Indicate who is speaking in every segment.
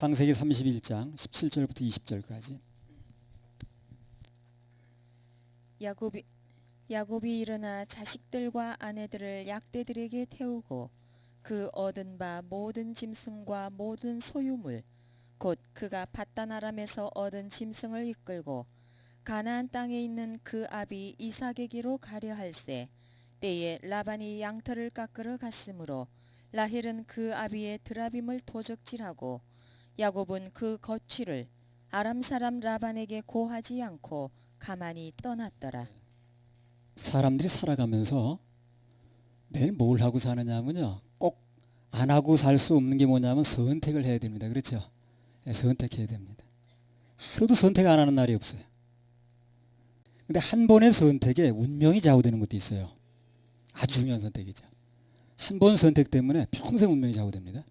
Speaker 1: 창세기 31장 17절부터 20절까지.
Speaker 2: 야곱이 일어나 자식들과 아내들을 약대들에게 태우고 그 얻은 바 모든 짐승과 모든 소유물 곧 그가 밧단 아람에서 얻은 짐승을 이끌고 가나안 땅에 있는 그 아비 이삭에게로 가려 할세. 때에 라반이 양털을 깎으러 갔으므로 라헬은 그 아비의 드라빔을 도적질하고 야곱은 그 거취를 아람 사람 라반에게 고하지 않고 가만히 떠났더라.
Speaker 1: 사람들이 살아가면서 매일 뭘 하고 사느냐면요, 꼭 안 하고 살 수 없는 게 뭐냐면 선택을 해야 됩니다. 그렇죠? 네, 선택해야 됩니다. 하루도 선택 안 하는 날이 없어요. 근데 한 번의 선택에 운명이 좌우되는 것도 있어요. 아주 중요한 선택이죠. 한 번 선택 때문에 평생 운명이 좌우됩니다.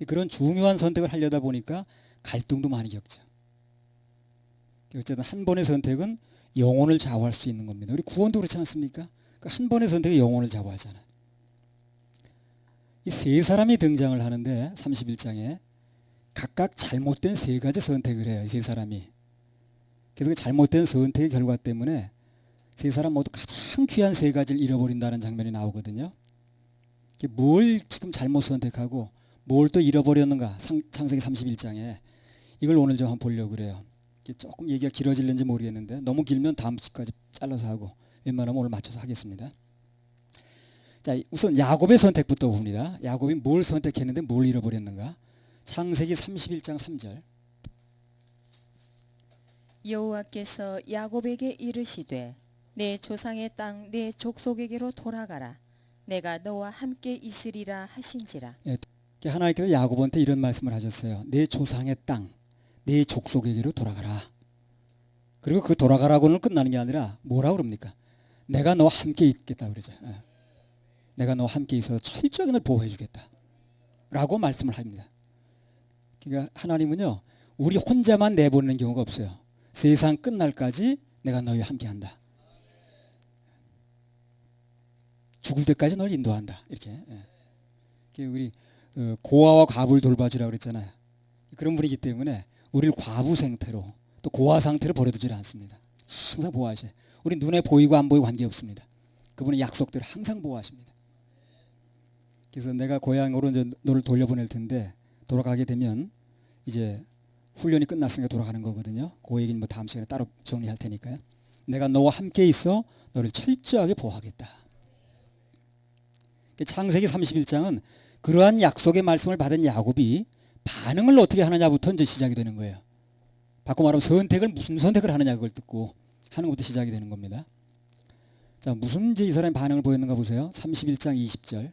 Speaker 1: 그런 중요한 선택을 하려다 보니까 갈등도 많이 겪죠. 어쨌든 한 번의 선택은 영혼을 좌우할 수 있는 겁니다. 우리 구원도 그렇지 않습니까? 한 번의 선택이 영혼을 좌우하잖아요. 이 세 사람이 등장을 하는데 31장에 각각 잘못된 세 가지 선택을 해요. 이 세 사람이. 그래서 그 잘못된 선택의 결과 때문에 세 사람 모두 가장 귀한 세 가지를 잃어버린다는 장면이 나오거든요. 뭘 지금 잘못 선택하고 뭘 또 잃어버렸는가, 창세기 31장에 이걸 오늘 좀 한번 보려고 그래요. 조금 얘기가 길어질는지 모르겠는데 너무 길면 다음 주까지 잘라서 하고 웬만하면 오늘 맞춰서 하겠습니다. 자, 우선 야곱의 선택부터 봅니다. 야곱이 뭘 선택했는데 뭘 잃어버렸는가. 창세기 31장 3절.
Speaker 2: 여호와께서 야곱에게 이르시되 내 조상의 땅 내 족속에게로 돌아가라. 내가 너와 함께 있으리라 하신지라.
Speaker 1: 예, 하나님께서 야곱한테 이런 말씀을 하셨어요. 내 조상의 땅, 내 족속에게로 돌아가라. 그리고 그 돌아가라고는 끝나는 게 아니라 뭐라고 그럽니까? 내가 너와 함께 있겠다 그러죠. 예. 내가 너와 함께 있어서 철저하게 널 보호해 주겠다 라고 말씀을 합니다. 그러니까 하나님은요, 우리 혼자만 내보내는 경우가 없어요. 세상 끝날까지 내가 너희와 함께 한다. 죽을 때까지 널 인도한다. 이렇게. 예. 우리 고아와 과부를 돌봐주라고 그랬잖아요. 그런 분이기 때문에 우리를 과부 상태로 또 고아 상태로 버려두지 않습니다. 항상 보호하셔요. 우리 눈에 보이고 안 보이고 관계없습니다. 그분의 약속대로 항상 보호하십니다. 그래서 내가 고향으로 이제 너를 돌려보낼 텐데 돌아가게 되면 이제 훈련이 끝났으니까 돌아가는 거거든요. 그 얘기는 뭐 다음 시간에 따로 정리할 테니까요. 내가 너와 함께 있어 너를 철저하게 보호하겠다. 창세기 31장은 그러한 약속의 말씀을 받은 야곱이 반응을 어떻게 하느냐부터 이제 시작이 되는 거예요. 바꿔 말하면 선택을 무슨 선택을 하느냐 그걸 듣고 하는 것부터 시작이 되는 겁니다. 자, 무슨 이제 이 사람이 반응을 보였는가 보세요. 31장 20절.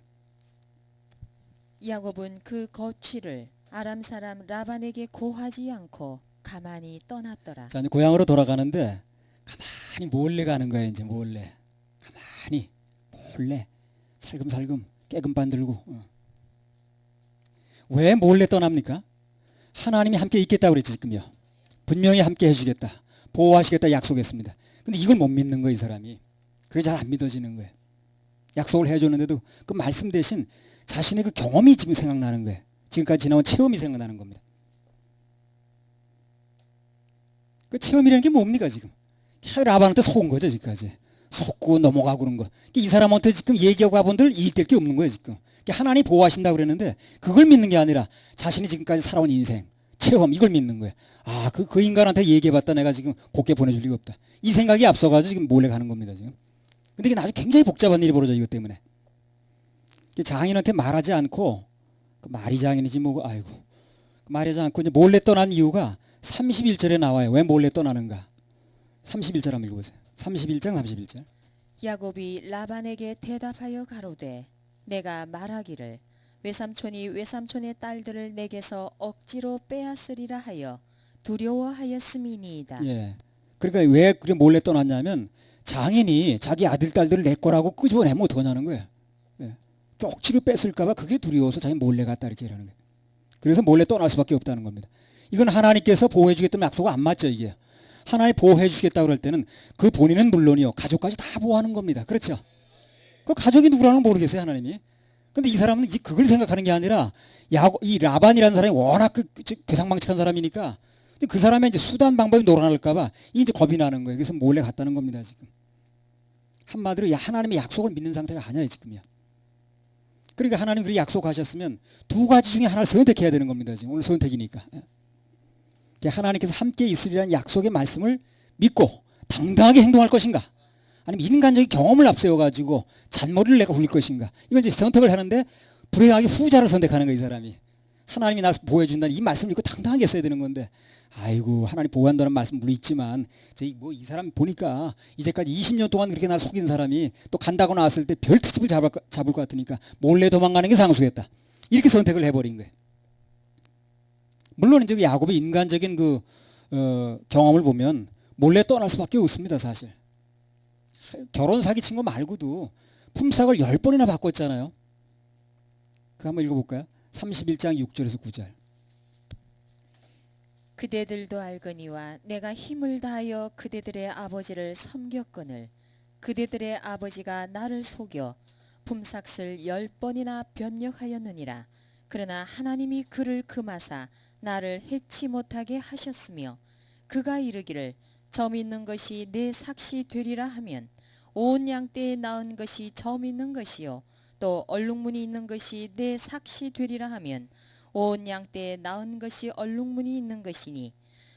Speaker 2: 야곱은 그 거취를 아람 사람 라반에게 고하지 않고 가만히 떠났더라.
Speaker 1: 자, 이제 고향으로 돌아가는데 가만히 몰래 가는 거예요. 이제 몰래 가만히 몰래 살금살금 깨금반 들고. 왜 몰래 떠납니까? 하나님이 함께 있겠다고 그랬지 지금요. 분명히 함께 해주겠다, 보호하시겠다 약속했습니다. 근데 이걸 못 믿는 거예요. 이 사람이. 그게 잘 안 믿어지는 거예요. 약속을 해줬는데도 그 말씀 대신 자신의 그 경험이 지금 생각나는 거예요. 지금까지 지나온 체험이 생각나는 겁니다. 그 체험이라는 게 뭡니까 지금? 라반한테 속은 거죠 지금까지. 속고 넘어가고 그런 거. 이 사람한테 지금 얘기하고 가본들 이익될 게 없는 거예요 지금. 하나님이 보호하신다고 그랬는데 그걸 믿는 게 아니라 자신이 지금까지 살아온 인생, 체험 이걸 믿는 거예요. 아, 그 인간한테 얘기해봤다 내가 지금 곱게 보내줄 리가 없다. 이 생각이 앞서가지고 지금 몰래 가는 겁니다 지금. 근데 이게 나중에 굉장히 복잡한 일이 벌어져 이것 때문에. 장인한테 말하지 않고 그 말이 장인이지 뭐 아이고 말하지 않고 이제 몰래 떠난 이유가 31절에 나와요. 왜 몰래 떠나는가? 31절 한번 읽어보세요. 31장 31절.
Speaker 2: 야곱이 라반에게 대답하여 가로되 내가 말하기를 외삼촌이 외삼촌의 딸들을 내게서 억지로 빼앗으리라 하여 두려워하였음이니이다.
Speaker 1: 예. 그러니까 왜 그래 몰래 떠났냐면 장인이 자기 아들 딸들을 내 거라고 끄집어내면 어떡하냐는 거예요. 예. 억지로 뺐을까봐 그게 두려워서 자기 몰래 갔다 이렇게 하는 거예요. 그래서 몰래 떠날 수밖에 없다는 겁니다. 이건 하나님께서 보호해 주겠다는 약속과 안 맞죠 이게. 하나님 보호해 주시겠다고 그럴 때는 그 본인은 물론이요 가족까지 다 보호하는 겁니다. 그렇죠? 그 가족이 누구라는 걸 모르겠어요 하나님이. 근데 이 사람은 이제 그걸 생각하는 게 아니라 이 라반이라는 사람이 워낙 괴상망측한 사람이니까 그 사람의 이제 수단 방법이 놀아날까봐 이제 겁이 나는 거예요. 그래서 몰래 갔다는 겁니다 지금. 한마디로 하나님의 약속을 믿는 상태가 아니야 지금이야. 그러니까 하나님 그렇게 약속하셨으면 두 가지 중에 하나를 선택해야 되는 겁니다. 지금 오늘 선택이니까. 하나님께서 함께 있으리라는 약속의 말씀을 믿고 당당하게 행동할 것인가, 아니면 인간적인 경험을 앞세워가지고 잔머리를 내가 굴릴 것인가. 이건 이제 선택을 하는데 불행하게 후자를 선택하는 거예요. 이 사람이. 하나님이 나를 보호해준다는 이 말씀을 믿고 당당하게 써야 되는 건데, 아이고 하나님 보호한다는 말씀 물론 있지만 이 사람 보니까 이제까지 20년 동안 그렇게 나를 속인 사람이 또 간다고 나왔을 때 별 트집을 잡을 것 같으니까 몰래 도망가는 게 상수겠다. 이렇게 선택을 해버린 거예요. 물론 이제 야곱의 인간적인 경험을 보면 몰래 떠날 수밖에 없습니다. 사실 결혼 사기친 거 말고도 품삯을 10번이나 바꿨잖아요. 그거 한번 읽어볼까요? 31장 6절에서 9절.
Speaker 2: 그대들도 알거니와 내가 힘을 다하여 그대들의 아버지를 섬겼거늘 그대들의 아버지가 나를 속여 품삯을 10번이나 변력하였느니라. 그러나 하나님이 그를 금하사 나를 해치 못하게 하셨으며 그가 이르기를 점 있는 것이 내 삭시 되리라 하면 온 양떼에 낳은 것이 점 있는 것이요 또 얼룩무늬 있는 것이 내 삭시 되리라 하면 온 양떼에 낳은 것이 얼룩무늬 있는 것이니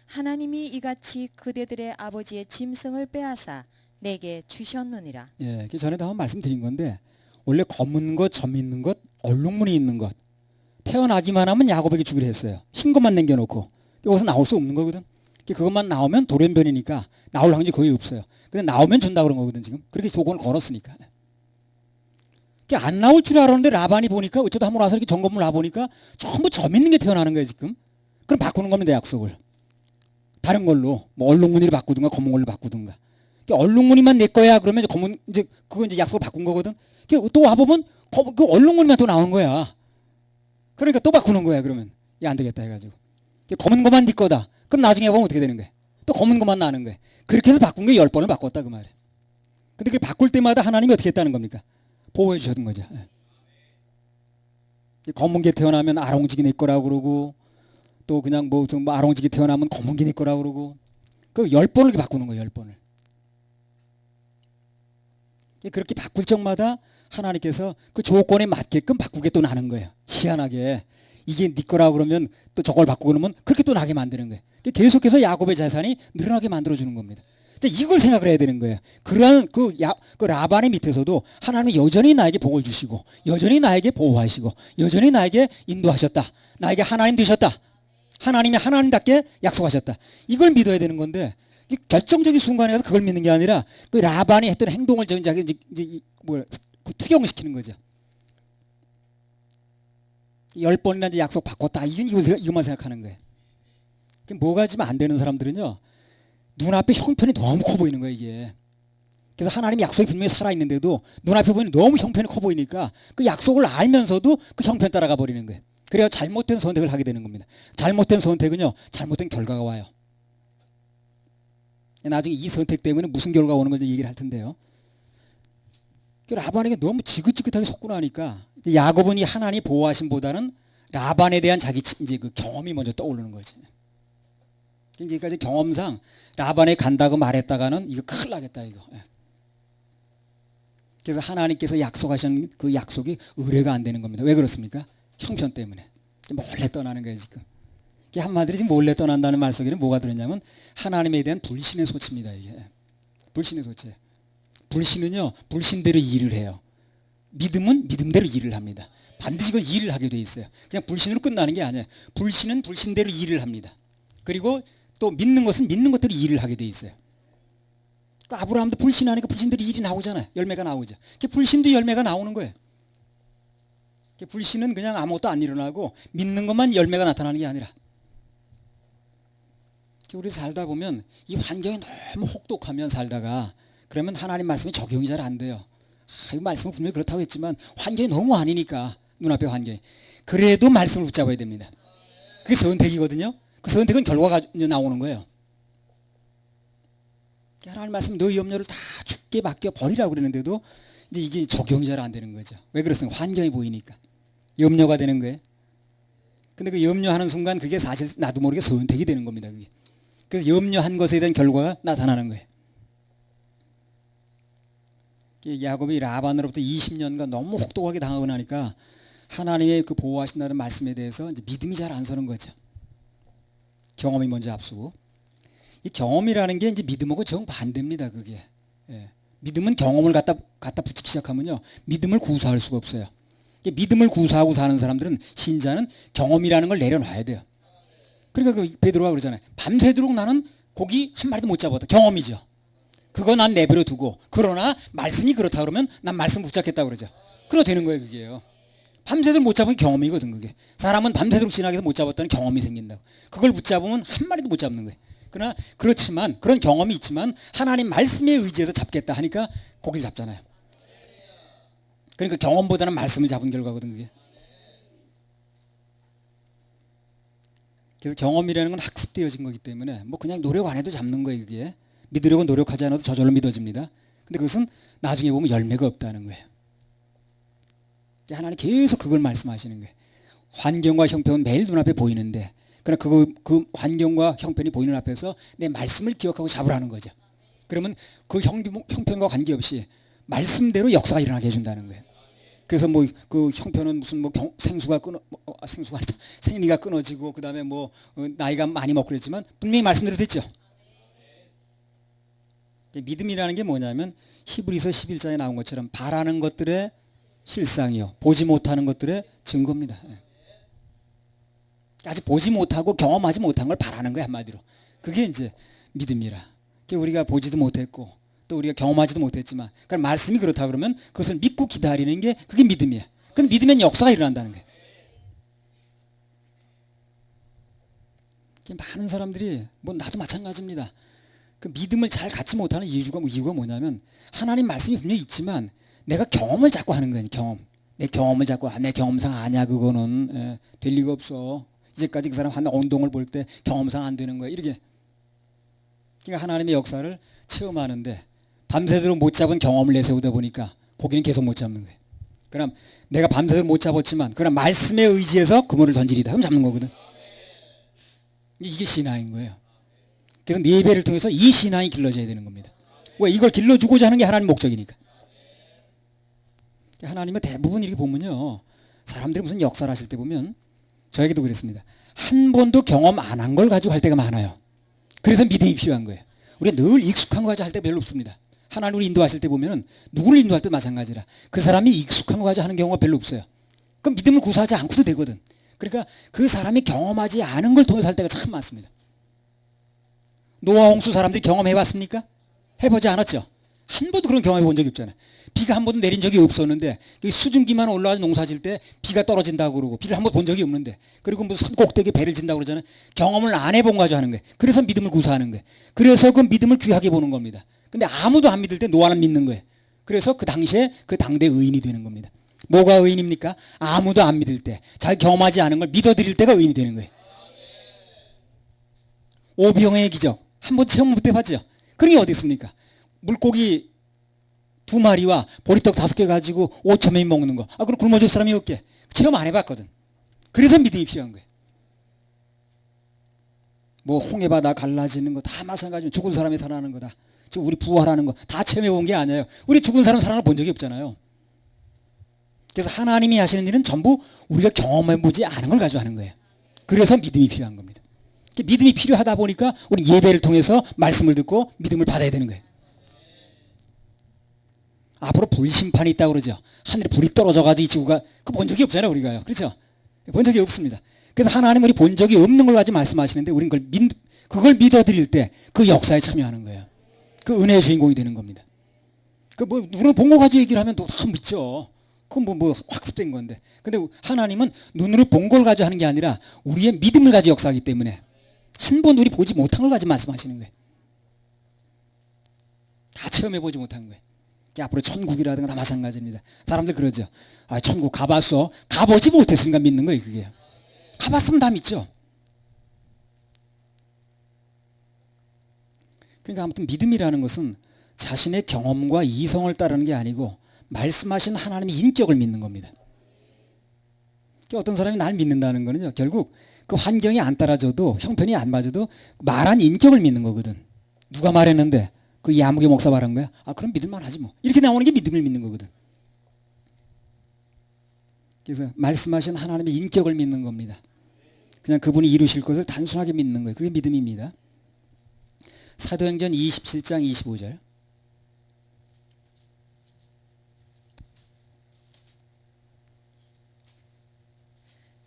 Speaker 2: 하나님이 이같이 그대들의 아버지의 짐승을 빼앗아 내게 주셨느니라.
Speaker 1: 예, 그 전에도 한번 말씀드린 건데 원래 검은 것, 점 있는 것, 얼룩무늬 있는 것 태어나기만 하면 야곱에게 주기로 했어요. 흰 것만 남겨놓고. 여기서 나올 수 없는 거거든. 그것만 나오면 돌연변이니까 나올 확률이 거의 없어요. 근데 나오면 준다 그런 거거든 지금. 그렇게 조건을 걸었으니까. 안 나올 줄 알았는데 라반이 보니까 어쩌다 한번 와서 이렇게 점검을 놔보니까 전부 점 있는 게 태어나는 거예요 지금. 그럼 바꾸는 겁니다 약속을. 다른 걸로 뭐 얼룩무늬를 바꾸든가 검은 걸로 바꾸든가. 얼룩무늬만 내 거야 그러면 이제 그거 이제 약속을 바꾼 거거든. 또 와보면 그 얼룩무늬만 또 나오는 거야. 그러니까 또 바꾸는 거야 그러면. 안 되겠다 해가지고. 검은 것만 네 거다. 그럼 나중에 보면 어떻게 되는 거야. 또 검은 것만 나는 거야. 그렇게 해서 바꾼 게 10번을 바꿨다 그 말이야. 근데 그 바꿀 때마다 하나님이 어떻게 했다는 겁니까? 보호해 주셨던 거죠. 검은 게 태어나면 아롱지기 내 거라고 그러고 또 그냥 뭐 아롱지기 태어나면 검은 게 내 거라고 그러고 그 10번을 바꾸는 거예요. 10번을. 그렇게 바꿀 적마다 하나님께서 그 조건에 맞게끔 바꾸게 또 나는 거예요. 희한하게. 이게 네 거라고 그러면 또 저걸 바꾸고 그러면 그렇게 또 나게 만드는 거예요. 계속해서 야곱의 재산이 늘어나게 만들어주는 겁니다. 이걸 생각을 해야 되는 거예요. 그러한 그 라반의 밑에서도 하나님은 여전히 나에게 복을 주시고 여전히 나에게 보호하시고 여전히 나에게 인도하셨다. 나에게 하나님 되셨다. 하나님이 하나님답게 약속하셨다. 이걸 믿어야 되는 건데 결정적인 순간에 가서 그걸 믿는 게 아니라 그 라반이 했던 행동을 이제 투영시키는 거죠. 10번이나 이제 약속 바꿨다. 이것만 생각하는 거예요. 뭐가 지금 안 되는 사람들은요. 눈앞에 형편이 너무 커 보이는 거예요 이게. 그래서 하나님의 약속이 분명히 살아있는데도 눈앞에 보이는 너무 형편이 커 보이니까 그 약속을 알면서도 그 형편 따라가 버리는 거예요. 그래야 잘못된 선택을 하게 되는 겁니다. 잘못된 선택은요. 잘못된 결과가 와요. 나중에 이 선택 때문에 무슨 결과가 오는 건지 얘기를 할 텐데요. 라반에게 너무 지긋지긋하게 속고 나니까 야곱은 이 하나님이 보호하심보다는 라반에 대한 자기 이제 그 경험이 먼저 떠오르는 거지. 이제까지 경험상 라반에 간다고 말했다가는 이거 큰일 나겠다 이거. 그래서 하나님께서 약속하신 그 약속이 의뢰가 안 되는 겁니다. 왜 그렇습니까? 형편 때문에. 몰래 떠나는 거예요 지금. 한마디로 지금 몰래 떠난다는 말 속에는 뭐가 들었냐면 하나님에 대한 불신의 소치입니다. 이게 불신의 소치. 불신은요 불신대로 일을 해요. 믿음은 믿음대로 일을 합니다. 반드시 그 일을 하게 돼 있어요. 그냥 불신으로 끝나는 게 아니에요. 불신은 불신대로 일을 합니다. 그리고 또 믿는 것은 믿는 것대로 일을 하게 돼 있어요. 그러니까 아브라함도 불신하니까 불신대로 일이 나오잖아요. 열매가 나오죠. 불신도 열매가 나오는 거예요. 불신은 그냥 아무것도 안 일어나고 믿는 것만 열매가 나타나는 게 아니라 우리 살다 보면 이 환경이 너무 혹독하면 살다가 그러면 하나님 말씀이 적용이 잘 안 돼요. 이 말씀은 분명히 그렇다고 했지만 환경이 너무 아니니까 눈앞의 환경이. 그래도 말씀을 붙잡아야 됩니다. 그게 선택이거든요. 그 선택은 결과가 나오는 거예요. 하나님 말씀 너희 염려를 다 주께 맡겨 버리라고 그러는데도 이제 이게 적용이 잘 안 되는 거죠. 왜 그렇습니까? 환경이 보이니까. 염려가 되는 거예요. 근데 그 염려하는 순간 그게 사실 나도 모르게 선택이 되는 겁니다. 그게. 그래서 염려한 것에 대한 결과가 나타나는 거예요. 야곱이 라반으로부터 20년간 너무 혹독하게 당하고 나니까 하나님의 그 보호하신다는 말씀에 대해서 이제 믿음이 잘 안 서는 거죠. 경험이 먼저 앞서고. 이 경험이라는 게 이제 믿음하고 정반대입니다. 그게. 예. 믿음은 경험을 갖다 붙이기 시작하면요. 믿음을 구사할 수가 없어요. 믿음을 구사하고 사는 사람들은, 신자는 경험이라는 걸 내려놔야 돼요. 그러니까 그 베드로가 그러잖아요. 밤새도록 나는 고기 한 마리도 못 잡았다. 경험이죠. 그거 난 내버려 두고, 그러나 말씀이 그렇다 그러면 난 말씀 붙잡겠다 그러죠. 그러 되는 거예요. 그게요. 밤새도록 못 잡은 게 경험이거든. 그게. 사람은 밤새도록 지나게 해서 못 잡았다는 경험이 생긴다고. 그걸 붙잡으면 한 마리도 못 잡는 거예요. 그러나 그렇지만, 그런 경험이 있지만 하나님 말씀에 의지해서 잡겠다 하니까 고기를 잡잖아요. 그러니까 경험보다는 말씀을 잡은 결과거든. 그게. 그래서 경험이라는 건 학습되어진 거기 때문에 뭐 그냥 노력 안 해도 잡는 거예요. 그게. 믿으려고 노력하지 않아도 저절로 믿어집니다. 근데 그것은 나중에 보면 열매가 없다는 거예요. 하나님 계속 그걸 말씀하시는 거예요. 환경과 형편은 매일 눈앞에 보이는데, 그러나 그 환경과 형편이 보이는 앞에서 내 말씀을 기억하고 잡으라는 거죠. 그러면 그 형편과 관계없이 말씀대로 역사가 일어나게 해준다는 거예요. 그래서 뭐 그 형편은 무슨 뭐 생수가 생리가 끊어지고, 그 다음에 뭐 나이가 많이 먹고 그랬지만 분명히 말씀대로 됐죠. 믿음이라는 게 뭐냐면 히브리서 11장에 나온 것처럼 바라는 것들의 실상이요, 보지 못하는 것들의 증거입니다. 아직 보지 못하고 경험하지 못한 걸 바라는 거예요. 한마디로. 그게 이제 믿음이라. 우리가 보지도 못했고 또 우리가 경험하지도 못했지만, 그러니까 말씀이 그렇다 그러면 그것을 믿고 기다리는 게 그게 믿음이에요. 그럼 믿으면 역사가 일어난다는 거예요. 많은 사람들이, 뭐 나도 마찬가지입니다. 그 믿음을 잘 갖지 못하는 이유가 뭐냐면, 하나님 말씀이 분명히 있지만 내가 경험을 자꾸 하는 거예요. 경험. 내 경험을 자꾸, 내 경험상 아니야 그거는 될 리가 없어. 이제까지 그 사람 한 운동을 볼 때 경험상 안 되는 거야. 이렇게. 그러니까 하나님의 역사를 체험하는데 밤새도록 못 잡은 경험을 내세우다 보니까 고기는 계속 못 잡는 거예요. 그럼 내가 밤새도록 못 잡았지만 그럼 말씀에 의지해서 그물을 던지리다. 그럼 잡는 거거든. 이게 신앙인 거예요. 그래서 예배를 통해서 이 신앙이 길러져야 되는 겁니다. 왜? 이걸 길러주고자 하는 게 하나님 목적이니까. 하나님은 대부분 이렇게 보면요, 사람들이 무슨 역사를 하실 때 보면, 저에게도 그랬습니다. 한 번도 경험 안 한 걸 가지고 할 때가 많아요. 그래서 믿음이 필요한 거예요. 우리가 늘 익숙한 거 가지고 할 때 별로 없습니다. 하나님 우리 인도하실 때 보면은 누구를 인도할 때 마찬가지라 그 사람이 익숙한 거 가지고 하는 경우가 별로 없어요. 그럼 믿음을 구사하지 않고도 되거든. 그러니까 그 사람이 경험하지 않은 걸 통해서 할 때가 참 많습니다. 노아 홍수 사람들이 경험해 봤습니까? 해보지 않았죠. 한 번도 그런 경험해 본 적이 없잖아요. 비가 한 번도 내린 적이 없었는데 수증기만 올라와서 농사 질 때 비가 떨어진다고 그러고, 비를 한 번 본 적이 없는데, 그리고 뭐 산 꼭대기에 배를 진다고 그러잖아요. 경험을 안 해본 거 가지고 하는 거예요. 그래서 믿음을 구사하는 거예요. 그래서 그 믿음을 귀하게 보는 겁니다. 근데 아무도 안 믿을 때 노아는 믿는 거예요. 그래서 그 당시에 그 당대 의인이 되는 겁니다. 뭐가 의인입니까? 아무도 안 믿을 때, 자기 경험하지 않은 걸 믿어드릴 때가 의인이 되는 거예요. 오병의 기적 한 번 체험 못 해봤죠. 그런 게 어디 있습니까? 물고기 2마리와 보리떡 5개 가지고 5,000명이 먹는 거. 그럼 굶어 줄 사람이 없게. 체험 안 해봤거든. 그래서 믿음이 필요한 거예요. 뭐 홍해바다 갈라지는 거 다 마찬가지면 죽은 사람이 살아나는 거다. 지금 우리 부활하는 거 다 체험해 본 게 아니에요. 우리 죽은 사람 살아나 본 적이 없잖아요. 그래서 하나님이 하시는 일은 전부 우리가 경험해 보지 않은 걸 가지고 하는 거예요. 그래서 믿음이 필요한 겁니다. 믿음이 필요하다 보니까 우리 예배를 통해서 말씀을 듣고 믿음을 받아야 되는 거예요. 앞으로 불심판이 있다고 그러죠. 하늘에 불이 떨어져가지고 이 지구가, 그 본 적이 없잖아요, 우리가요. 그렇죠? 본 적이 없습니다. 그래서 하나님은 우리 본 적이 없는 걸 가지고 말씀하시는데, 우리는 그걸 믿어드릴 때 그 역사에 참여하는 거예요. 그 은혜의 주인공이 되는 겁니다. 그 뭐, 눈으로 본 거 가지고 얘기를 하면 또 다 믿죠. 그건 뭐 확습된 건데. 근데 하나님은 눈으로 본 걸 가지고 하는 게 아니라 우리의 믿음을 가지고 역사하기 때문에 한 번도 우리 보지 못한 걸 가지고 말씀하시는 거예요. 다 체험해 보지 못한 거예요. 앞으로 천국이라든가 다 마찬가지입니다. 사람들 그러죠. 천국 가봤어. 가보지 못했으니까 믿는 거예요. 그게. 가봤으면 다 믿죠. 그러니까 아무튼 믿음이라는 것은 자신의 경험과 이성을 따르는 게 아니고 말씀하신 하나님의 인격을 믿는 겁니다. 어떤 사람이 날 믿는다는 거는요, 결국 그 환경이 안 따라줘도, 형편이 안 맞아도 말한 인격을 믿는 거거든. 누가 말했는데 그 야무개 목사 말한 거야? 아, 그럼 믿을만 하지 뭐. 이렇게 나오는 게 믿음을 믿는 거거든. 그래서 말씀하신 하나님의 인격을 믿는 겁니다. 그냥 그분이 이루실 것을 단순하게 믿는 거예요. 그게 믿음입니다. 사도행전 27장 25절.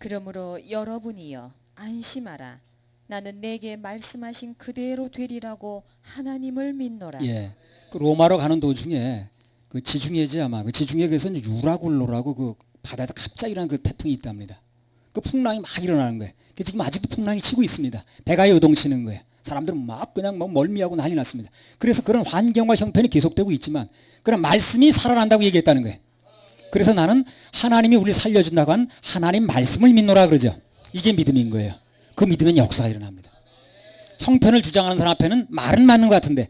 Speaker 2: 그러므로 여러분이여 안심하라. 나는 내게 말씀하신 그대로 되리라고 하나님을 믿노라.
Speaker 1: 예. 그 로마로 가는 도중에 그 지중해지 아마 그 지중해에서 유라굴로라고 그 바다에서 갑자기 일어난 그 태풍이 있답니다. 그 풍랑이 막 일어나는 거예요. 지금 아직도 풍랑이 치고 있습니다. 배가 요동치는 거예요. 사람들은 막 그냥 뭐 멀미하고 난리 났습니다. 그래서 그런 환경과 형편이 계속되고 있지만 그런 말씀이 살아난다고 얘기했다는 거예요. 그래서 나는 하나님이 우리를 살려준다고 한 하나님 말씀을 믿노라 그러죠. 이게 믿음인 거예요. 그 믿으면 역사가 일어납니다. 형편을 주장하는 사람 앞에는 말은 맞는 것 같은데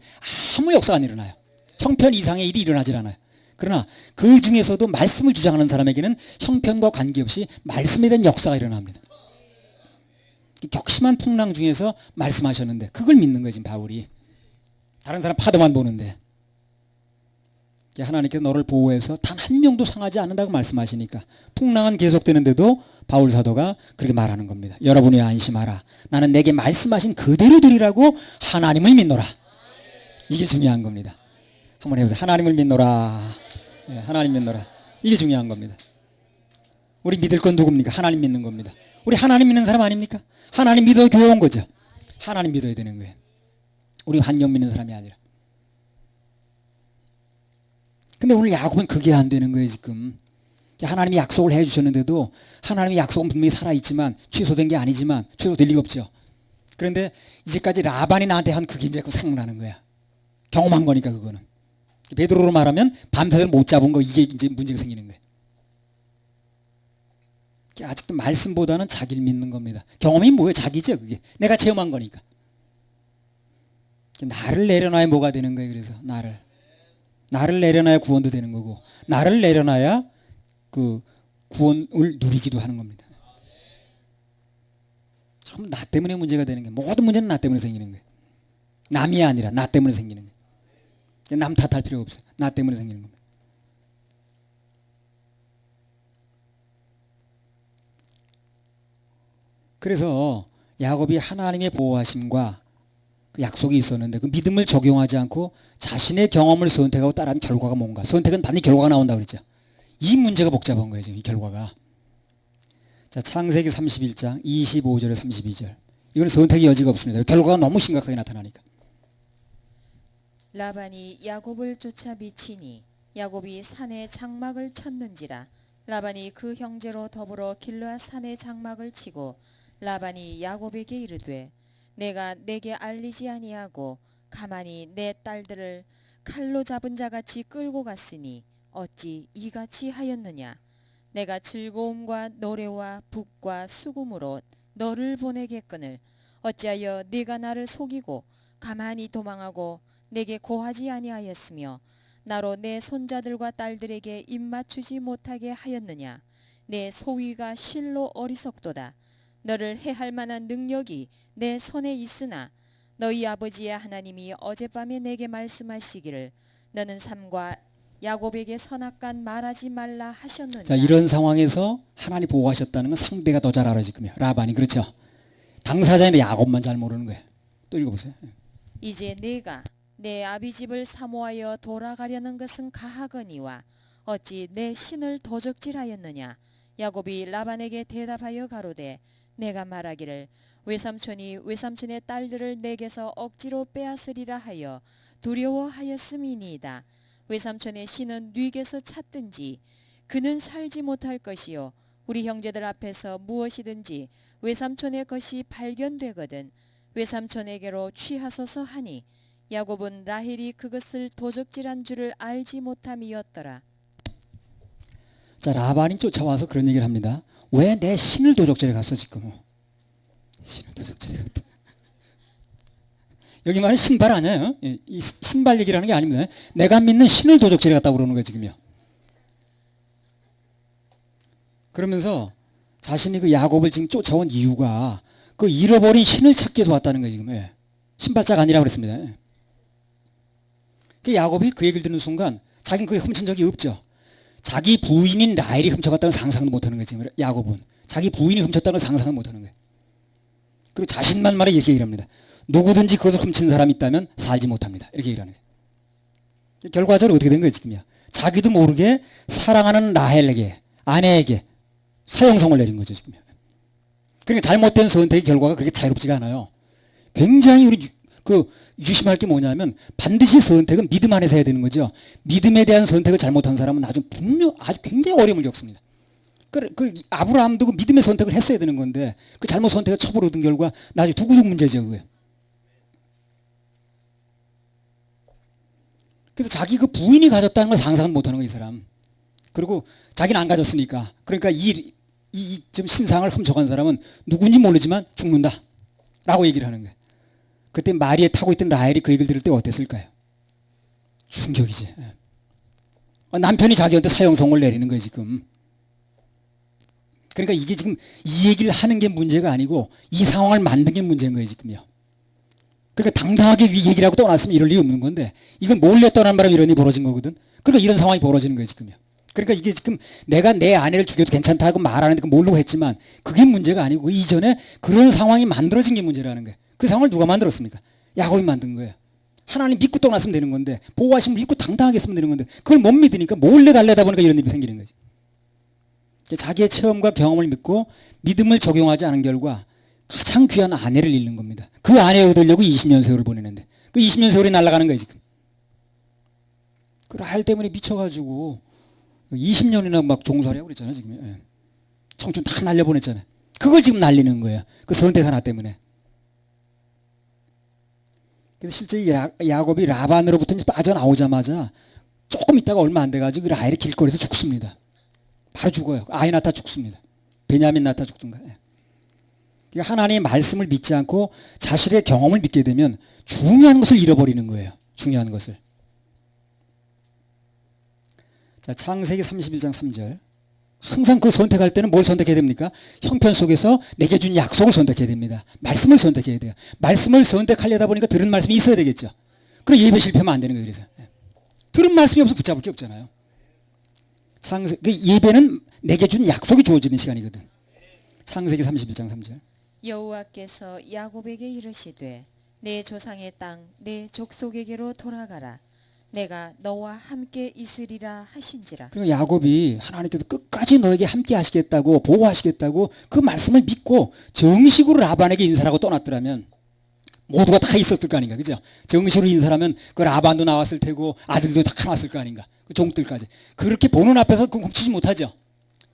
Speaker 1: 아무 역사가 안 일어나요. 형편 이상의 일이 일어나질 않아요. 그러나 그 중에서도 말씀을 주장하는 사람에게는 형편과 관계없이 말씀에 대한 역사가 일어납니다. 격심한 풍랑 중에서 말씀하셨는데 그걸 믿는 거지 바울이. 다른 사람 파도만 보는데 하나님께서 너를 보호해서 단 한 명도 상하지 않는다고 말씀하시니까 풍랑은 계속되는데도 바울 사도가 그렇게 말하는 겁니다. 여러분이 안심하라. 나는 내게 말씀하신 그대로 되리라고 하나님을 믿노라. 이게 중요한 겁니다. 한번 해보세요. 하나님을 믿노라. 네, 하나님 믿노라. 이게 중요한 겁니다. 우리 믿을 건 누굽니까? 하나님 믿는 겁니다. 우리 하나님 믿는 사람 아닙니까? 하나님 믿어 교회 온 거죠. 하나님 믿어야 되는 거예요. 우리 환경 믿는 사람이 아니라. 근데 오늘 야곱은 그게 안 되는 거예요 지금. 하나님이 약속을 해주셨는데도 하나님의 약속은 분명히 살아있지만 취소된 게 아니지만 취소될 리가 없죠. 그런데 이제까지 라반이 나한테 한 그게 이제 생각나는 거야. 경험한 거니까 그거는. 베드로로 말하면 밤새도록 못 잡은 거 이게 이제 문제가 생기는 거예요. 아직도 말씀보다는 자기를 믿는 겁니다. 경험이 뭐예요? 자기죠 그게. 내가 체험한 거니까. 나를 내려놔야 뭐가 되는 거예요. 그래서 나를 내려놔야 구원도 되는 거고 나를 내려놔야 그 구원을 누리기도 하는 겁니다. 전부 나 때문에 문제가 되는 게 모든 문제는 나 때문에 생기는 거예요. 남이 아니라 나 때문에 생기는 거예요. 남 탓할 필요가 없어요. 나 때문에 생기는 겁니다. 그래서 야곱이 하나님의 보호하심과 그 약속이 있었는데 그 믿음을 적용하지 않고 자신의 경험을 선택하고 따라한 결과가 뭔가. 선택은 반드시 결과가 나온다고 그랬죠. 이 문제가 복잡한 거예요. 지금 이 결과가. 자, 창세기 31장 25절에 32절. 이건 선택의 여지가 없습니다. 결과가 너무 심각하게 나타나니까.
Speaker 2: 라반이 야곱을 쫓아 미치니 야곱이 산에 장막을 쳤는지라. 라반이 그 형제로 더불어 길르앗 산에 장막을 치고 라반이 야곱에게 이르되 내가 내게 알리지 아니하고 가만히 내 딸들을 칼로 잡은 자같이 끌고 갔으니 어찌 이같이 하였느냐. 내가 즐거움과 노래와 북과 수금으로 너를 보내겠거늘 어찌하여 네가 나를 속이고 가만히 도망하고 내게 고하지 아니하였으며 나로 내 손자들과 딸들에게 입맞추지 못하게 하였느냐. 내 소위가 실로 어리석도다. 너를 해할 만한 능력이 내 손에 있으나 너희 아버지의 하나님이 어젯밤에 내게 말씀하시기를 너는 삼과 야곱에게 선악간 말하지 말라 하셨느니라.
Speaker 1: 자, 이런 상황에서 하나님 보호하셨다는 건 상대가 더 잘 알아 지금요. 라반이. 그렇죠. 당사자인데 야곱만 잘 모르는 거예요. 또 읽어보세요.
Speaker 2: 이제 내가 내 아비 집을 사모하여 돌아가려는 것은 가하거니와 어찌 내 신을 도적질하였느냐. 야곱이 라반에게 대답하여 가로되 내가 말하기를 외삼촌이 외삼촌의 딸들을 내게서 억지로 빼앗으리라 하여 두려워하였음이니이다. 외삼촌의 신은 뉘게서 찾든지 그는 살지 못할 것이요 우리 형제들 앞에서 무엇이든지 외삼촌의 것이 발견되거든 외삼촌에게로 취하소서 하니 야곱은 라헬이 그것을 도적질한 줄을 알지 못함이었더라.
Speaker 1: 자, 라반이 쫓아와서 그런 얘기를 합니다. 왜 내 신을 도적질해 갔어 지금? 신을 도적질해 갔다. 여기 말은 신발 아니에요. 이 신발 얘기를 하는 게 아닙니다. 내가 믿는 신을 도적질해 갔다고 그러는 거예요 지금요. 그러면서 자신이 그 야곱을 지금 쫓아온 이유가 그 잃어버린 신을 찾기 위해서 왔다는 거예요, 지금. 예. 신발자가 아니라고 그랬습니다. 예. 그 야곱이 그 얘기를 듣는 순간 자기는 그게 훔친 적이 없죠. 자기 부인인 라헬이 훔쳐갔다는 상상도 못하는 거지. 야곱은 자기 부인이 훔쳤다는 상상을 못하는 거예요. 그리고 자신만 말에 이렇게 얘기를 합니다. 누구든지 그것을 훔친 사람이 있다면 살지 못합니다. 이렇게 얘기를 하는 거예요. 결과적으로 어떻게 된 거예요, 지금이야. 자기도 모르게 사랑하는 라헬에게, 아내에게 사형성을 내린 거죠, 지금. 그러니까 잘못된 선택의 결과가 그렇게 자유롭지가 않아요. 굉장히 우리 유심할 게 뭐냐면 반드시 선택은 믿음 안에서 해야 되는 거죠. 믿음에 대한 선택을 잘못한 사람은 나중에 아주 굉장히 어려움을 겪습니다. 그 아브라함도 그 믿음의 선택을 했어야 되는 건데 그 잘못 선택을 첩으로 얻은 결과 나중에 두고두고 문제죠, 그게. 그래서 자기 그 부인이 가졌다는 걸 상상은 못하는 거예요, 이 사람. 그리고 자기는 안 가졌으니까. 그러니까 좀 신상을 훔쳐간 사람은 누군지 모르지만 죽는다 라고 얘기를 하는 거예요. 그때 마리에 타고 있던 라헬이 그 얘기를 들을 때 어땠을까요? 충격이지. 남편이 자기한테 사형성을 내리는 거예요, 지금. 그러니까 이게 지금 이 얘기를 하는 게 문제가 아니고 이 상황을 만든 게 문제인 거예요, 지금요. 그러니까 당당하게 이 얘기를 하고 떠났으면 이럴 일이 없는 건데 이건 몰래 떠난 바람에 이런 일이 벌어진 거거든. 그러니까 이런 상황이 벌어지는 거예요, 지금요. 그러니까 이게 지금 내가 내 아내를 죽여도 괜찮다고 말하는데 그 모르고 했지만 그게 문제가 아니고 그 이전에 그런 상황이 만들어진 게 문제라는 거예요. 그 상황을 누가 만들었습니까? 야곱이 만든 거예요. 하나님 믿고 떠났으면 되는 건데 보호하시면 믿고 당당하게 했으면 되는 건데 그걸 못 믿으니까 몰래 달래다 보니까 이런 일이 생기는 거지. 자기의 체험과 경험을 믿고 믿음을 적용하지 않은 결과 가장 귀한 아내를 잃는 겁니다. 그 아내 얻으려고 20년 세월을 보내는데 그 20년 세월이 날아가는 거예요, 지금. 그 라헬 때문에 미쳐가지고 20년이나 막 종살이하고 그랬잖아요, 지금. 예. 청춘 다 날려보냈잖아요. 그걸 지금 날리는 거예요. 그 선택 하나 때문에. 그래서 실제 야곱이 라반으로부터 빠져나오자마자 조금 있다가 얼마 안 돼가지고 라헬이 길거리에서 죽습니다. 바로 죽어요. 아이 낳다 죽습니다. 베냐민 낳다 죽든가. 예. 그러니까 하나님의 말씀을 믿지 않고 자신의 경험을 믿게 되면 중요한 것을 잃어버리는 거예요. 중요한 것을. 자, 창세기 31장 3절. 항상 그 선택할 때는 뭘 선택해야 됩니까? 형편 속에서 내게 준 약속을 선택해야 됩니다. 말씀을 선택해야 돼요. 말씀을 선택하려다 보니까 들은 말씀이 있어야 되겠죠. 그럼 예배 실패하면 안 되는 거예요. 그래서. 들은 말씀이 없어 붙잡을 게 없잖아요. 예배는 내게 준 약속이 주어지는 시간이거든. 창세기 31장 3절.
Speaker 2: 여호와께서 야곱에게 이르시되 내 조상의 땅 내 족속에게로 돌아가라. 내가 너와 함께 있으리라 하신지라.
Speaker 1: 그러니까 야곱이 하나님께서 끝까지 너에게 함께 하시겠다고 보호하시겠다고 그 말씀을 믿고 정식으로 라반에게 인사하고 떠났더라면 모두가 다 있었을 거 아닌가, 그죠? 정식으로 인사하면 그 라반도 나왔을 테고 아들도 다 나왔을 거 아닌가, 그 종들까지. 그렇게 보는 앞에서 그 훔치지 못하죠.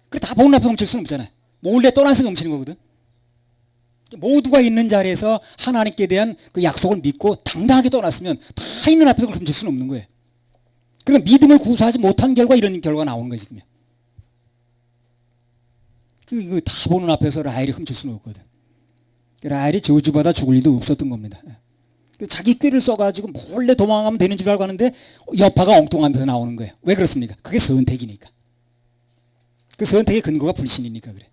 Speaker 1: 그 다 보는 앞에서 훔칠 수는 없잖아요. 몰래 떠나서 훔치는 거거든. 모두가 있는 자리에서 하나님께 대한 그 약속을 믿고 당당하게 떠났으면 다 있는 앞에서 그걸 훔칠 수는 없는 거예요. 그러니까 믿음을 구사하지 못한 결과 이런 결과가 나오는 거지, 지금. 그 다 보는 앞에서 라헬이 훔칠 수는 없거든. 라헬이 저주받아 죽을 일도 없었던 겁니다. 자기 꾀를 써가지고 몰래 도망가면 되는 줄 알고 하는데 여파가 엉뚱한 데서 나오는 거예요. 왜 그렇습니까? 그게 선택이니까. 그 선택의 근거가 불신이니까 그래.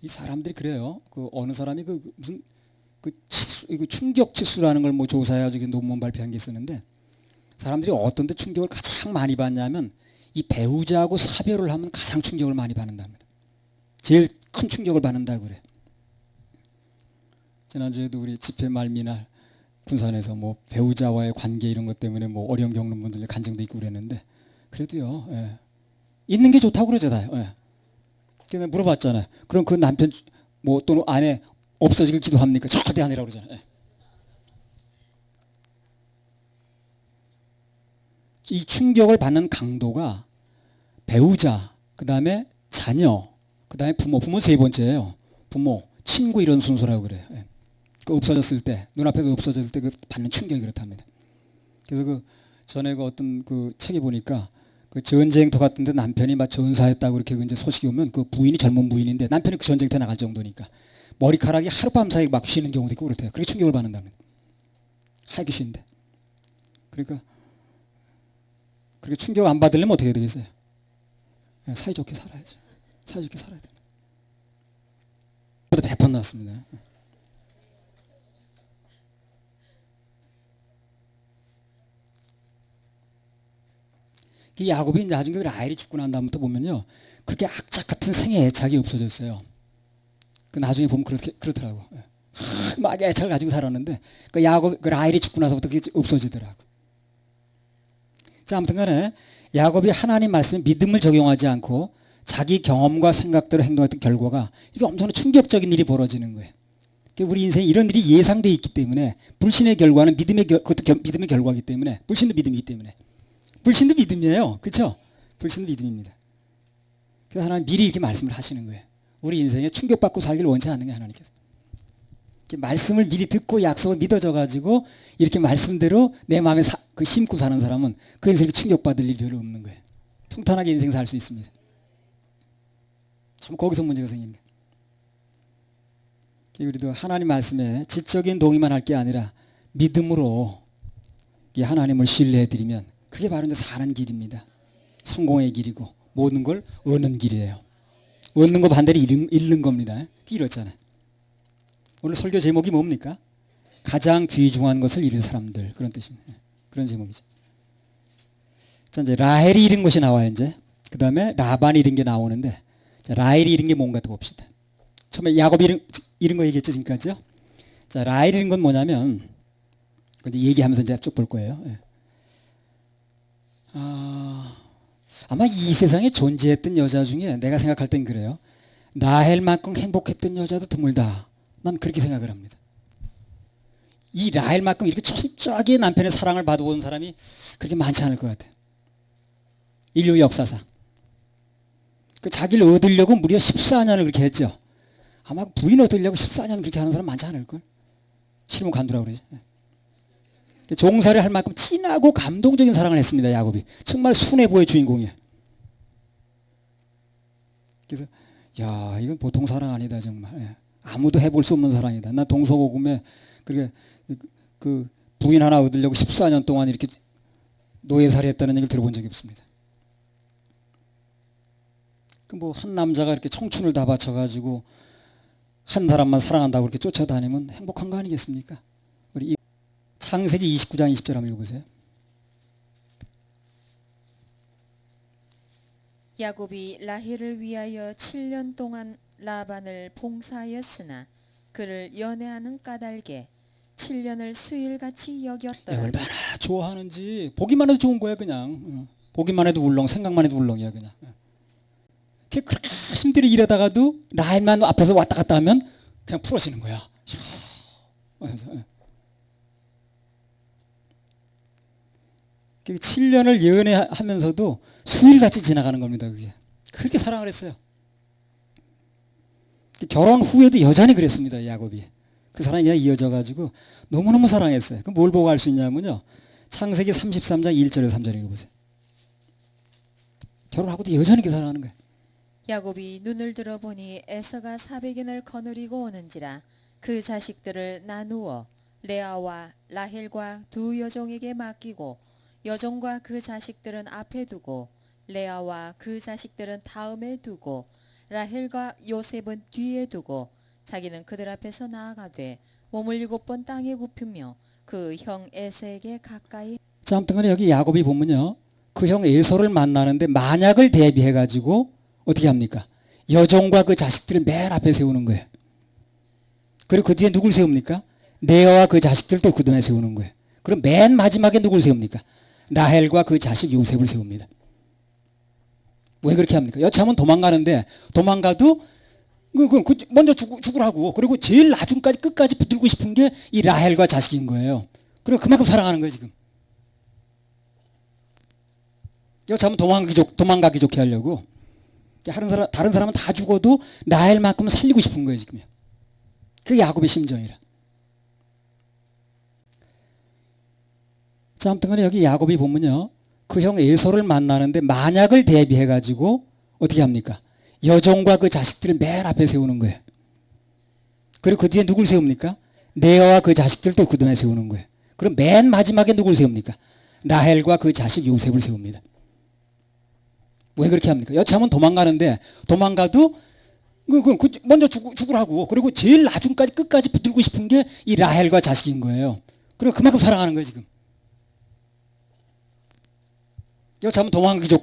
Speaker 1: 이 사람들이 그래요. 그 어느 사람이 무슨 충격 지수라는 걸 뭐 조사해가지고 논문 발표한 게 있었는데 사람들이 어떤 데 충격을 가장 많이 받냐면 이 배우자하고 사별을 하면 가장 충격을 많이 받는답니다. 제일 큰 충격을 받는다고 그래. 지난주에도 우리 집회 말미날 군산에서 뭐 배우자와의 관계 이런 것 때문에 뭐 어려움 겪는 분들 간증도 있고 그랬는데 그래도요, 예. 있는 게 좋다고 그러잖아요. 예. 그래서 물어봤잖아요. 그럼 그 남편 뭐 또는 아내 없어지길 기도합니까? 절대 아니라고 그러잖아요. 예. 이 충격을 받는 강도가 배우자, 그 다음에 자녀, 그 다음에 부모는 세 번째예요. 부모, 친구 이런 순서라고 그래요. 예. 그 없어졌을 때, 눈앞에서 없어졌을 때 그 받는 충격이 그렇답니다. 그래서 그 전에 그 어떤 그 책에 보니까 그 전쟁터 같은데 남편이 막 전사했다고 이렇게 이제 소식이 오면 그 부인이 젊은 부인인데 남편이 그 전쟁터에 나갈 정도니까 머리카락이 하룻밤 사이에 막 쉬는 경우도 있고 그렇대요. 그렇게 충격을 받는다면 하기 쉬운데. 그러니까 그렇게 충격 안 받으려면 어떻게 해야 되겠어요? 사이좋게 살아야죠. 사이좋게 살아야 됩니다. 저도 100번 났습니다. 이 야곱이 나중에 라헬이 죽고 난 다음부터 보면요, 그렇게 악착 같은 생애 애착이 없어졌어요. 그 나중에 보면 그렇더라고. 막 애착을 가지고 살았는데 그 야곱, 그 라헬이 죽고 나서부터 그게 없어지더라고. 자, 아무튼간에 야곱이 하나님 말씀에 믿음을 적용하지 않고 자기 경험과 생각대로 행동했던 결과가 이게 엄청난 충격적인 일이 벌어지는 거예요. 우리 인생에 이런 일이 예상되어 있기 때문에 불신의 결과는 그것도 믿음의 결과이기 때문에, 불신도 믿음이기 때문에, 불신도 믿음이에요. 그렇죠? 불신도 믿음입니다. 그래서 하나님 미리 이렇게 말씀을 하시는 거예요. 우리 인생에 충격받고 살기를 원치 않는 게 하나님께서. 이렇게 말씀을 미리 듣고 약속을 믿어져 가지고 이렇게 말씀대로 내 마음에 심고 사는 사람은 그 인생에 충격받을 일이 별로 없는 거예요. 평탄하게 인생 살 수 있습니다. 참 거기서 문제가 생깁니다. 우리도 하나님 말씀에 지적인 동의만 할 게 아니라 믿음으로 하나님을 신뢰해드리면 그게 바로 이제 사는 길입니다. 성공의 길이고 모든 걸 얻는 길이에요. 얻는 거 반대로 잃는 겁니다. 이렇잖아요. 오늘 설교 제목이 뭡니까? 가장 귀중한 것을 잃은 사람들, 그런 뜻입니다. 그런 제목이죠. 자, 이제 라헬이 잃은 것이 나와요. 이제 그 다음에 라반이 잃은 게 나오는데, 자, 라헬이 잃은 게 뭔가 또 봅시다. 처음에 야곱이 잃은 거 얘기했죠, 지금까지요. 자, 라헬이 잃은 건 뭐냐면, 이제 얘기하면서 이제 쭉 볼 거예요. 예. 아마 이 세상에 존재했던 여자 중에 내가 생각할 땐 그래요. 라헬만큼 행복했던 여자도 드물다. 난 그렇게 생각을 합니다. 이 라헬만큼 이렇게 철저하게 남편의 사랑을 받아본 사람이 그렇게 많지 않을 것 같아요. 인류 역사상. 그 자기를 얻으려고 무려 14년을 그렇게 했죠. 아마 부인 얻으려고 14년 그렇게 하는 사람 많지 않을걸? 실무 간두라고 그러지. 종살이 할 만큼 진하고 감동적인 사랑을 했습니다. 야곱이. 정말 순애보의 주인공이에요. 그래서 야, 이건 보통 사랑 아니다 정말. 예. 아무도 해볼 수 없는 사랑이다. 나 동서고금에 그렇게 그 부인 하나 얻으려고 14년 동안 이렇게 노예살이 했다는 얘기를 들어본 적이 없습니다. 그 뭐 한 남자가 이렇게 청춘을 다 바쳐가지고 한 사람만 사랑한다고 그렇게 쫓아다니면 행복한 거 아니겠습니까? 우리 창세기 29장 20절 한번 읽어보세요.
Speaker 2: 야곱이 라헬을 위하여 7년 동안 라반을 봉사하였으나 그를 연애하는 까닭에 7년을 수일같이 여겼더라.
Speaker 1: 얼마나 좋아하는지 보기만 해도 좋은 거야 그냥. 보기만 해도 울렁, 생각만 해도 울렁이야 그냥. 그렇게 힘들게 일하다가도 라헬만 앞에서 왔다 갔다 하면 그냥 풀어지는 거야. 7년을 연애하면서도 수일같이 지나가는 겁니다. 그게. 그렇게 사랑을 했어요. 결혼 후에도 여전히 그랬습니다. 야곱이. 그 사랑이 이어져 가지고 너무너무 사랑했어요. 그럼 뭘 보고 알 수 있냐면요. 창세기 33장 1절에서 3절 읽어보세요. 결혼하고도 여전히 그 사랑하는 거예요.
Speaker 2: 야곱이 눈을 들어보니 에서가 400인을 거느리고 오는지라 그 자식들을 나누어 레아와 라헬과 두 여종에게 맡기고 여종과 그 자식들은 앞에 두고 레아와 그 자식들은 다음에 두고 라헬과 요셉은 뒤에 두고 자기는 그들 앞에서 나아가되 몸을 7번 땅에 굽히며 그 형 에서에게 가까이.
Speaker 1: 자, 아무튼 간에 여기 야곱이 보면요. 그 형 에서를 만나는데 만약을 대비해 가지고 어떻게 합니까? 여종과 그 자식들을 맨 앞에 세우는 거예요. 그리고 그 뒤에 누굴 세웁니까? 레아와 그 자식들도 그 뒤에 세우는 거예요. 그럼 맨 마지막에 누굴 세웁니까? 라헬과 그 자식 요셉을 세웁니다. 왜 그렇게 합니까? 여차하면 도망가는데 도망가도 먼저 죽으라고. 그리고 제일 나중까지 끝까지 붙들고 싶은 게 이 라헬과 자식인 거예요. 그리고 그만큼 사랑하는 거예요 지금. 여차하면 도망가기 좋게 하려고. 다른 사람은 다 죽어도 라헬만큼은 살리고 싶은 거예요 지금요. 그게 야곱의 심정이라. 자, 아무튼 간에 여기 야곱이 보면요. 그 형 에서를 만나는데 만약을 대비해 가지고 어떻게 합니까? 여종과 그 자식들을 맨 앞에 세우는 거예요. 그리고 그 뒤에 누굴 세웁니까? 레아와 그 자식들도 그 뒤에 세우는 거예요. 그럼 맨 마지막에 누굴 세웁니까? 라헬과 그 자식 요셉을 세웁니다. 왜 그렇게 합니까? 여차하면 도망가는데 도망가도 먼저 죽으라고. 그리고 제일 나중까지 끝까지 붙들고 싶은 게 이 라헬과 자식인 거예요. 그리고 그만큼 사랑하는 거예요 지금. 여차하면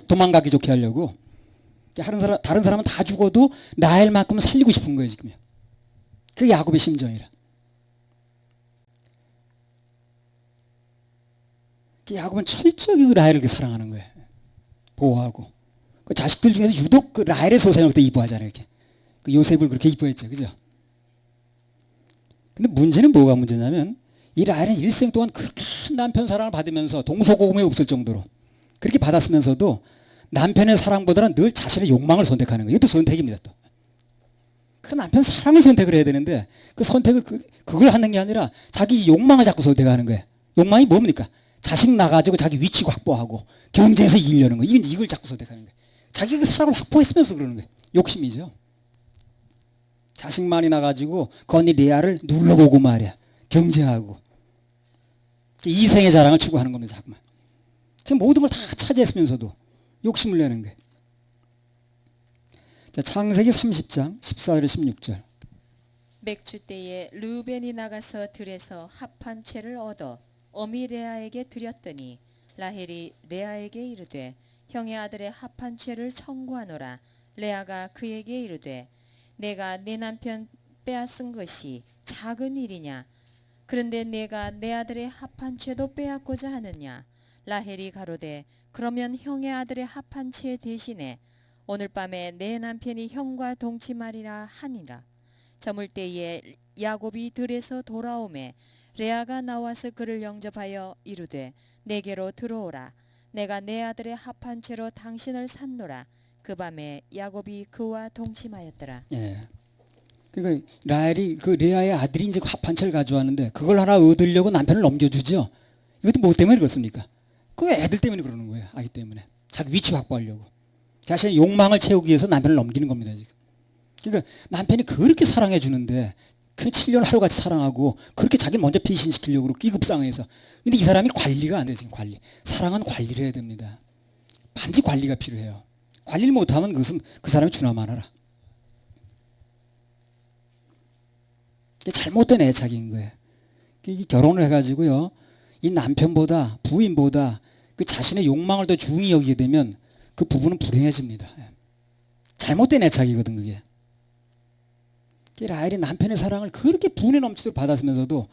Speaker 1: 도망가기 좋게 하려고. 다른 사람은 다 죽어도 라헬만큼은 살리고 싶은 거예요 지금요. 그게 야곱의 심정이라. 야곱은 철저히 그 라헬을 사랑하는 거예요. 보호하고. 그 자식들 중에서 유독 그 라헬의 소생을 그때 이뻐하잖아요. 이렇게. 그 요셉을 그렇게 이뻐했죠. 그죠? 근데 문제는 뭐가 문제냐면 이 라헬은 일생 동안 그렇게 남편 사랑을 받으면서 동서고금이 없을 정도로 그렇게 받았으면서도 남편의 사랑보다는 늘 자신의 욕망을 선택하는 거예요. 이것도 선택입니다. 또. 그 남편 사랑을 선택을 해야 되는데 그 선택을 그걸 하는 게 아니라 자기 욕망을 자꾸 선택하는 거예요. 욕망이 뭡니까? 자식 나가지고 자기 위치 확보하고 경쟁에서 이기려는 거예요. 이걸 자꾸 선택하는 거예요. 자기가 그 사랑을 확보했으면서 그러는 거예요. 욕심이죠. 자식 많이 나가지고 그 언니 레아를 눌러보고 말이야. 경쟁하고. 이생의 자랑을 추구하는 겁니다. 자꾸만. 모든 걸 다 차지했으면서도 욕심을 내는 거예요. 자, 창세기 30장 14절 16절.
Speaker 2: 맥주 때에 르벤이 나가서 들에서 합한 채를 얻어 어미 레아에게 드렸더니 라헬이 레아에게 이르되 형의 아들의 합한 채를 청구하노라. 레아가 그에게 이르되 내가 내 남편 빼앗은 것이 작은 일이냐? 그런데 내가 내 아들의 합한 채도 빼앗고자 하느냐? 라헬이 가로되 그러면 형의 아들의 합한 채 대신에 오늘 밤에 내 남편이 형과 동침하리라 하니라. 저물 때에 야곱이 들에서 돌아오매 레아가 나와서 그를 영접하여 이르되 내게로 들어오라. 내가 내 아들의 합한 채로 당신을 샀노라. 그 밤에 야곱이 그와 동침하였더라.
Speaker 1: 예. 그러니까 라헬이 그 레아의 아들이 이제 합한 채를 가져왔는데 그걸 하나 얻으려고 남편을 넘겨주죠. 이것도 뭐 때문에 그렇습니까? 그 애들 때문에 그러는 거예요. 아기 때문에. 자기 위치 확보하려고. 자신의 욕망을 채우기 위해서 남편을 넘기는 겁니다. 지금. 그러니까 남편이 그렇게 사랑해 주는데 그 7년 하루같이 사랑하고 그렇게 자기를 먼저 피신시키려고 끼급상해서. 근데 이 사람이 관리가 안 돼요. 지금 관리. 사랑은 관리를 해야 됩니다. 반드시 관리가 필요해요. 관리를 못하면 그것은 그 사람이 주나만 하라. 잘못된 애착인 거예요. 결혼을 해가지고요. 이 남편보다 부인보다 그 자신의 욕망을 더 중히 여기게 되면 그 부부는 불행해집니다. 잘못된 애착이거든 그게. 라헬이 남편의 사랑을 그렇게 분에 넘치도록 받았으면서도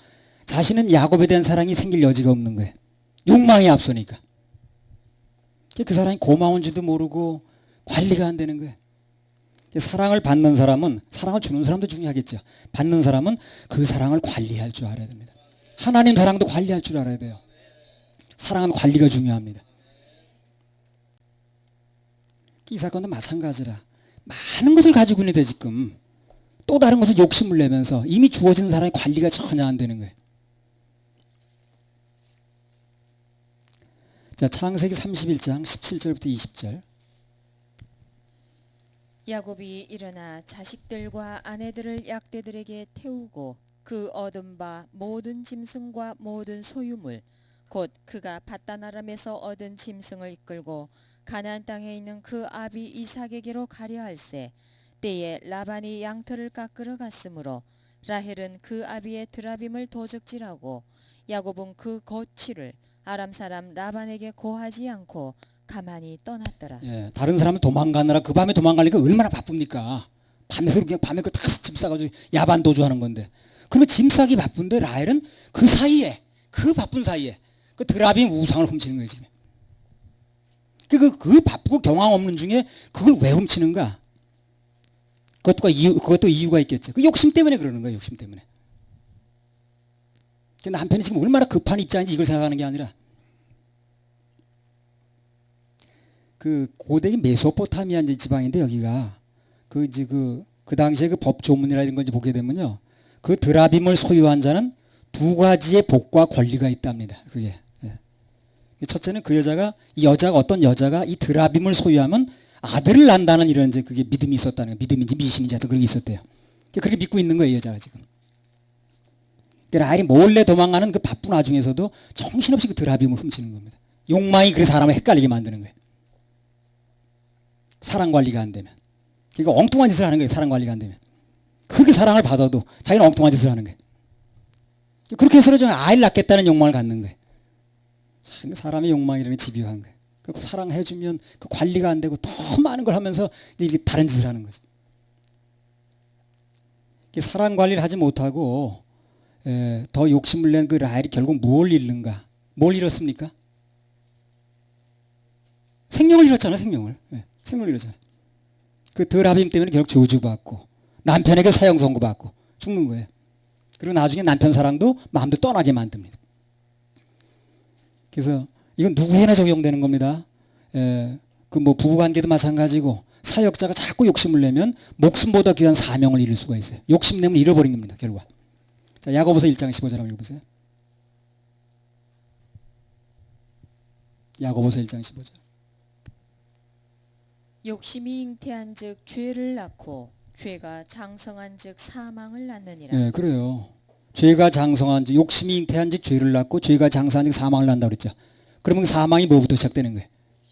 Speaker 1: 자신은 야곱에 대한 사랑이 생길 여지가 없는 거예요. 욕망이 앞서니까. 그 사람이 고마운지도 모르고 관리가 안 되는 거예요. 사랑을 받는 사람은 사랑을 주는 사람도 중요하겠죠. 받는 사람은 그 사랑을 관리할 줄 알아야 됩니다. 하나님 사랑도 관리할 줄 알아야 돼요. 사랑은 관리가 중요합니다. 이 사건도 마찬가지라. 많은 것을 가지고 있는데 지금 또 다른 것을 욕심을 내면서 이미 주어진 사람의 관리가 전혀 안 되는 거예요. 자, 창세기 31장 17절부터 20절.
Speaker 2: 야곱이 일어나 자식들과 아내들을 약대들에게 태우고 그 얻은 바 모든 짐승과 모든 소유물 곧 그가 밧단 아람에서 얻은 짐승을 이끌고 가나안 땅에 있는 그 아비 이삭에게로 가려 할세. 때에 라반이 양털을 깎으러 갔으므로 라헬은 그 아비의 드라빔을 도적질하고 야곱은 그 거취를 아람 사람 라반에게 고하지 않고 가만히 떠났더라.
Speaker 1: 예, 다른 사람은 도망가느라 그 밤에 도망가니까 얼마나 바쁩니까? 밤에서 그냥 밤에 그 다 짐 싸가지고 야반 도주하는 건데. 그리고 짐 싸기 바쁜데 라헬은 그 사이에 그 바쁜 사이에 그 드라빔 우상을 훔치는 거예요 지금. 그 바쁘고 경황 없는 중에 그걸 왜 훔치는가? 그것도 이유가 있겠죠. 그 욕심 때문에 그러는 거예요. 욕심 때문에. 남편이 지금 얼마나 급한 입장인지 이걸 생각하는 게 아니라 그 고대 메소포타미아 지방인데 여기가 그 당시에 그 법 조문이라 이런 걸 보게 되면요. 그 드라빔을 소유한 자는 두 가지의 복과 권리가 있답니다. 그게. 예. 첫째는 어떤 여자가 이 드라빔을 소유하면 아들을 낳는다는 이런 이제 그게 믿음이 있었다는 거예요. 믿음인지 미신인지 하여튼 그런 게 있었대요. 그렇게 믿고 있는 거예요, 이 여자가 지금. 라헬이 몰래 도망가는 그 바쁜 와중에서도 정신없이 그 드라빔을 훔치는 겁니다. 욕망이 그래서 사람을 헷갈리게 만드는 거예요. 사랑 관리가 안 되면. 그러니까 엉뚱한 짓을 하는 거예요. 사랑 관리가 안 되면. 그렇게 사랑을 받아도 자기는 엉뚱한 짓을 하는 거예요. 그렇게 해서 좀 아이를 낳겠다는 욕망을 갖는 거예요. 참 사람의 욕망이 이런 게 집요한 거예요. 그 사랑해주면 그 관리가 안 되고 더 많은 걸 하면서 이게 다른 짓을 하는 거죠. 사랑 관리를 하지 못하고 더 욕심을 낸 그 라헬이 결국 뭘 잃는가? 뭘 잃었습니까? 생명을 잃었잖아요. 생명을. 생명을 잃었잖아요. 그 드라빔 때문에 결국 저주받고 남편에게 사형 선고받고 죽는 거예요. 그리고 나중에 남편 사랑도 마음도 떠나게 만듭니다. 그래서 이건 누구에나 적용되는 겁니다. 그 뭐 부부관계도 마찬가지고 사역자가 자꾸 욕심을 내면 목숨보다 귀한 사명을 잃을 수가 있어요. 욕심내면 잃어버린 겁니다. 결과. 자, 야고보서 1장 15절 한번 읽어보세요. 야고보서 1장 15절.
Speaker 2: 욕심이 잉태한즉 죄를 낳고 죄가 장성한즉 사망을 낳느니라.
Speaker 1: 네, 그래요. 죄가 장성한즉 욕심이 잉태한즉 죄를 낳고 죄가 장성한즉 사망을 낳는다 그랬죠. 그러면 사망이 뭐부터 시작되는 거예요?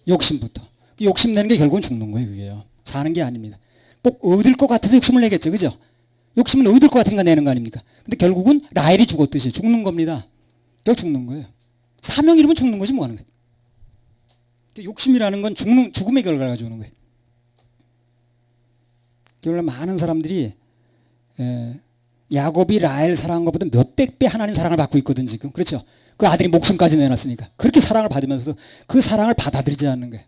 Speaker 1: 욕심부터. 욕심 내는 게 결국은 죽는 거예요. 그게요. 사는 게 아닙니다. 꼭 얻을 것 같아서 욕심을 내겠죠. 그죠? 욕심은 얻을 것 같으니까 내는 거 아닙니까? 근데 결국은 라헬이 죽었듯이 죽는 겁니다. 결국 죽는 거예요. 사명 이름은 죽는 거지 뭐 하는 거예요. 욕심이라는 건 죽음의 결과를 가져오는 거예요. 결국 많은 사람들이 야곱이 라헬 사랑한 것보다 몇백 배 하나님 사랑을 받고 있거든 지금. 그렇죠? 그 아들이 목숨까지 내놨으니까. 그렇게 사랑을 받으면서도 그 사랑을 받아들이지 않는 거예요.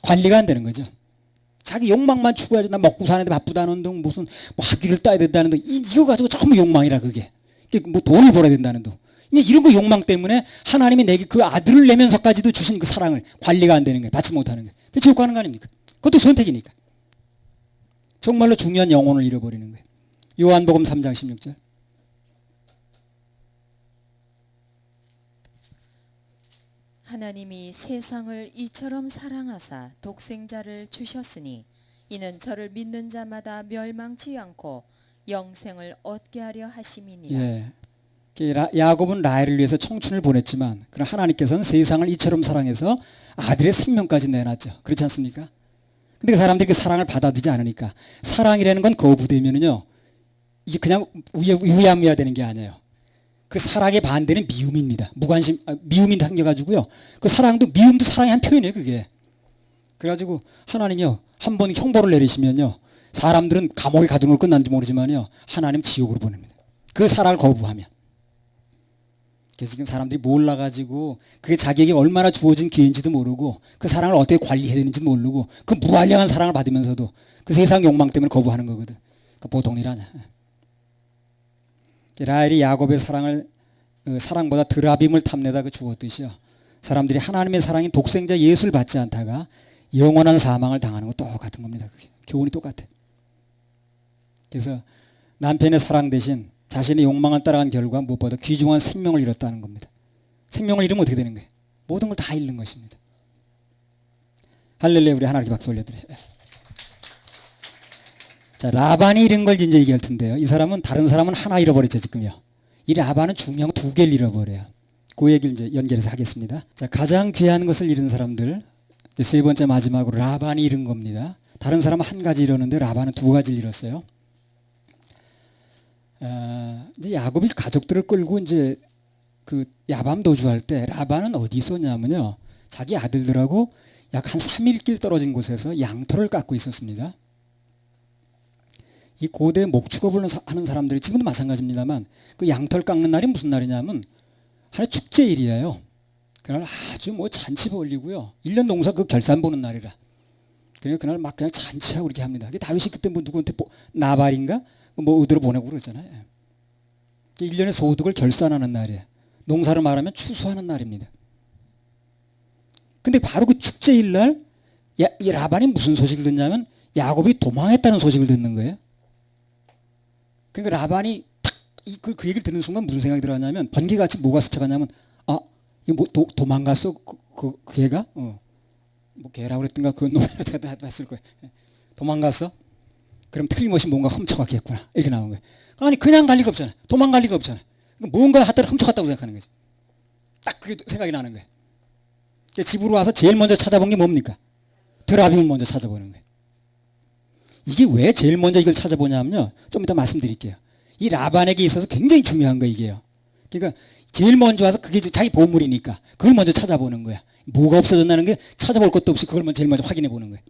Speaker 1: 관리가 안 되는 거죠. 자기 욕망만 추구해야지. 나 먹고 사는데 바쁘다는 등 무슨 뭐 학위를 따야 된다는 등 이거 가지고 전부 욕망이라 그게. 뭐 돈을 벌어야 된다는 등. 이런 거 욕망 때문에 하나님이 내게 그 아들을 내면서까지도 주신 그 사랑을 관리가 안 되는 거예요. 받지 못하는 거예요. 그 지옥 가는 거 아닙니까? 그것도 선택이니까. 정말로 중요한 영혼을 잃어버리는 거예요. 요한복음 3장 16절.
Speaker 2: 하나님이 세상을 이처럼 사랑하사 독생자를 주셨으니 이는 저를 믿는 자마다 멸망치 않고 영생을 얻게 하려 하심이니라.
Speaker 1: 예. 야곱은 라헬을 위해서 청춘을 보냈지만 그러나 하나님께서는 세상을 이처럼 사랑해서 아들의 생명까지 내놨죠. 그렇지 않습니까? 근데 그 사람들이 그 사랑을 받아들이지 않으니까 사랑이라는 건 거부되면은요 이게 그냥 우야무야 되는 게 아니에요. 그 사랑의 반대는 미움입니다. 무관심, 미움이 당겨가지고요. 그 사랑도 미움도 사랑의 한 표현이에요. 그게. 그래가지고 하나님이요 한 번 형벌을 내리시면요 사람들은 감옥에 가둔 걸 끝났는지 모르지만요 하나님 지옥으로 보냅니다. 그 사랑을 거부하면. 그래서 지금 사람들이 몰라가지고 그게 자기에게 얼마나 주어진 기회인지도 모르고 그 사랑을 어떻게 관리해야 되는지도 모르고 그 무한량한 사랑을 받으면서도 그 세상 욕망 때문에 거부하는 거거든. 그 보통 일 아니야. 라헬이 야곱의 사랑보다 드라빔을 탐내다 그 죽었듯이요. 사람들이 하나님의 사랑인 독생자 예수를 받지 않다가 영원한 사망을 당하는 거 똑같은 겁니다. 그게. 교훈이 똑같아. 그래서 남편의 사랑 대신 자신의 욕망을 따라간 결과 무엇보다 귀중한 생명을 잃었다는 겁니다. 생명을 잃으면 어떻게 되는 거예요? 모든 걸 다 잃는 것입니다. 할렐루야. 우리 하나님께 박수 올려드려요. 자, 라반이 잃은 걸 이제 얘기할 텐데요. 이 사람은 다른 사람은 하나 잃어버렸죠 지금요. 이 라반은 중요한 거 2개를 잃어버려요. 그 얘기를 이제 연결해서 하겠습니다. 자, 가장 귀한 것을 잃은 사람들 이제 3번째 마지막으로 라반이 잃은 겁니다. 다른 사람은 1가지 잃었는데 라반은 2가지를 잃었어요. 이제 야곱이 가족들을 끌고 이제 그 야밤 도주할 때 라반은 어디 있었냐면요. 자기 아들들하고 약 한 3일 길 떨어진 곳에서 양털을 깎고 있었습니다. 이 고대 목축업을 하는 사람들이 지금도 마찬가지입니다만 그 양털 깎는 날이 무슨 날이냐면 하나의 축제일이에요. 그날 아주 뭐 잔치 벌리고요. 1년 농사 그 결산 보는 날이라. 그러니까 그날 막 그냥 잔치하고 이렇게 합니다. 다윗이 그때 뭐 누구한테 나발인가 뭐 의도로 보내고 그러잖아요. 1년의 소득을 결산하는 날이에요. 농사를 말하면 추수하는 날입니다. 근데 바로 그 축제일 날 이 라반이 무슨 소식을 듣냐면 야곱이 도망했다는 소식을 듣는 거예요. 그러니까 라반이 딱 그 얘기를 듣는 순간 무슨 생각이 들었냐면 번개같이 뭐가 스쳐가냐면 이거 뭐 도망갔어? 그 개가? 뭐 개라고 그랬던가 그 놈한테 봤을 거예요. 도망갔어? 그럼 틀림없이 뭔가 훔쳐갔겠구나. 이렇게 나온 거예요. 아니 그냥 갈 리가 없잖아요. 도망갈 리가 없잖아요. 뭔가 하다가 훔쳐갔다고 생각하는 거죠. 딱 그게 생각이 나는 거예요. 집으로 와서 제일 먼저 찾아본 게 뭡니까? 드라빔을 먼저 찾아보는 거예요. 이게 왜 제일 먼저 이걸 찾아보냐면요. 좀 이따 말씀드릴게요. 이 라반에게 있어서 굉장히 중요한 거 이게요. 그러니까 제일 먼저 와서 그게 자기 보물이니까 그걸 먼저 찾아보는 거야. 뭐가 없어졌다는 게 찾아볼 것도 없이 그걸 제일 먼저 확인해 보는 거예요.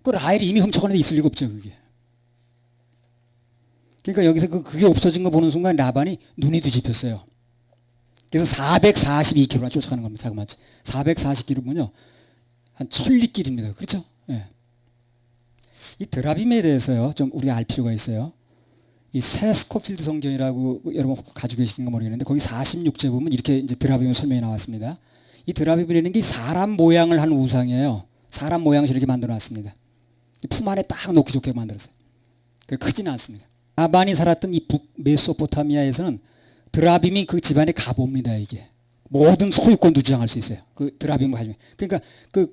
Speaker 1: 그 라헬이 이미 훔쳐가는데 있을 리가 없죠, 그게. 그러니까 여기서 그게 없어진 거 보는 순간 라반이 눈이 뒤집혔어요. 그래서 442km나 쫓아가는 겁니다. 자그마치 440km면요 한 1000리길입니다. 그렇죠? 예. 이 드라빔에 대해서요 좀 우리가 알 필요가 있어요. 이 새 스코필드 성경이라고 여러분 가지고 계신가 모르겠는데 거기 46제 보면 이렇게 이제 드라빔의 설명이 나왔습니다. 이 드라빔이라는 게 사람 모양을 한 우상이에요. 사람 모양을 이렇게 만들어놨습니다. 품 안에 딱 놓기 좋게 만들었어요. 크지는 않습니다. 라반이 살았던 이 북메소포타미아에서는 드라빔이 그 집안의 가보입니다. 이게 모든 소유권도 주장할 수 있어요. 그 드라빔을 가지면 그러니까 그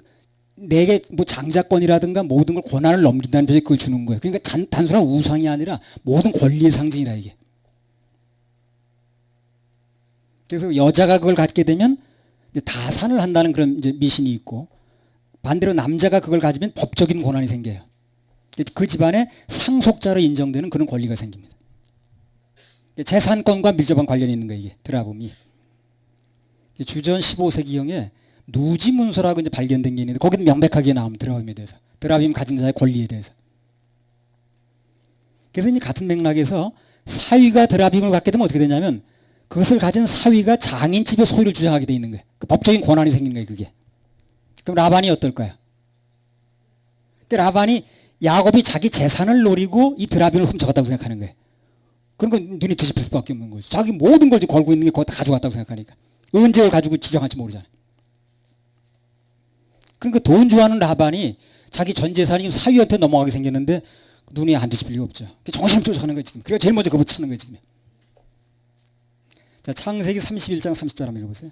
Speaker 1: 내게 뭐 장자권이라든가 모든 걸 권한을 넘긴다는 뜻이 그걸 주는 거예요. 그러니까 단순한 우상이 아니라 모든 권리의 상징이라 이게. 그래서 여자가 그걸 갖게 되면 이제 다산을 한다는 그런 이제 미신이 있고 반대로 남자가 그걸 가지면 법적인 권한이 생겨요. 그 집안의 상속자로 인정되는 그런 권리가 생깁니다. 재산권과 밀접한 관련이 있는 거예요. 이게 드라빔이. 주전 15세기경에 누지 문서라고 이제 발견된 게 있는데 거기는 명백하게 나옵니다. 드라빔에 대해서. 드라빔 가진 자의 권리에 대해서. 그래서 이 같은 맥락에서 사위가 드라빔을 갖게 되면 어떻게 되냐면 그것을 가진 사위가 장인집의 소유를 주장하게 돼 있는 거예요. 그 법적인 권한이 생긴 거예요. 그게. 그럼 라반이 어떨까요? 라반이 야곱이 자기 재산을 노리고 이 드라빔을 훔쳐갔다고 생각하는 거예요. 그러니까 눈이 뒤집힐 수밖에 없는 거죠. 자기 모든 걸 걸고 있는 게 그거 다 가져갔다고 생각하니까. 언제 그걸 가지고 주장할지 모르잖아요. 그러니까 돈 좋아하는 라반이 자기 전 재산이 사위한테 넘어가게 생겼는데 눈이 안 뒤집힐 리가 없죠. 정신을 쫓아가는 거예요. 지금. 그래서 제일 먼저 그거 찾는 거예요. 지금. 자, 창세기 31장 30절 한번 읽어보세요.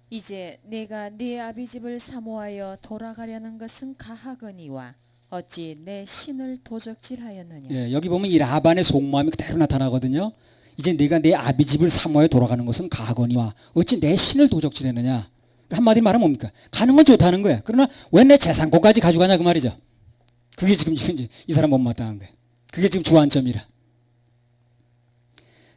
Speaker 2: 이제 내가 네 아비 집을 사모하여 돌아가려는 것은 가하거니와 어찌 내 신을 도적질하였느냐.
Speaker 1: 예, 여기 보면 이 라반의 속마음이 그대로 나타나거든요. 이제 내가 내 아비 집을 사모하여 돌아가는 것은 가하거니와 어찌 내 신을 도적질했느냐. 한마디 말하면 뭡니까? 가는 건 좋다는 거예요. 그러나 왜 내 재산권까지 가져가냐 그 말이죠. 그게 지금 이제 이 사람 못마땅한 거예요. 그게 지금 주안점이라.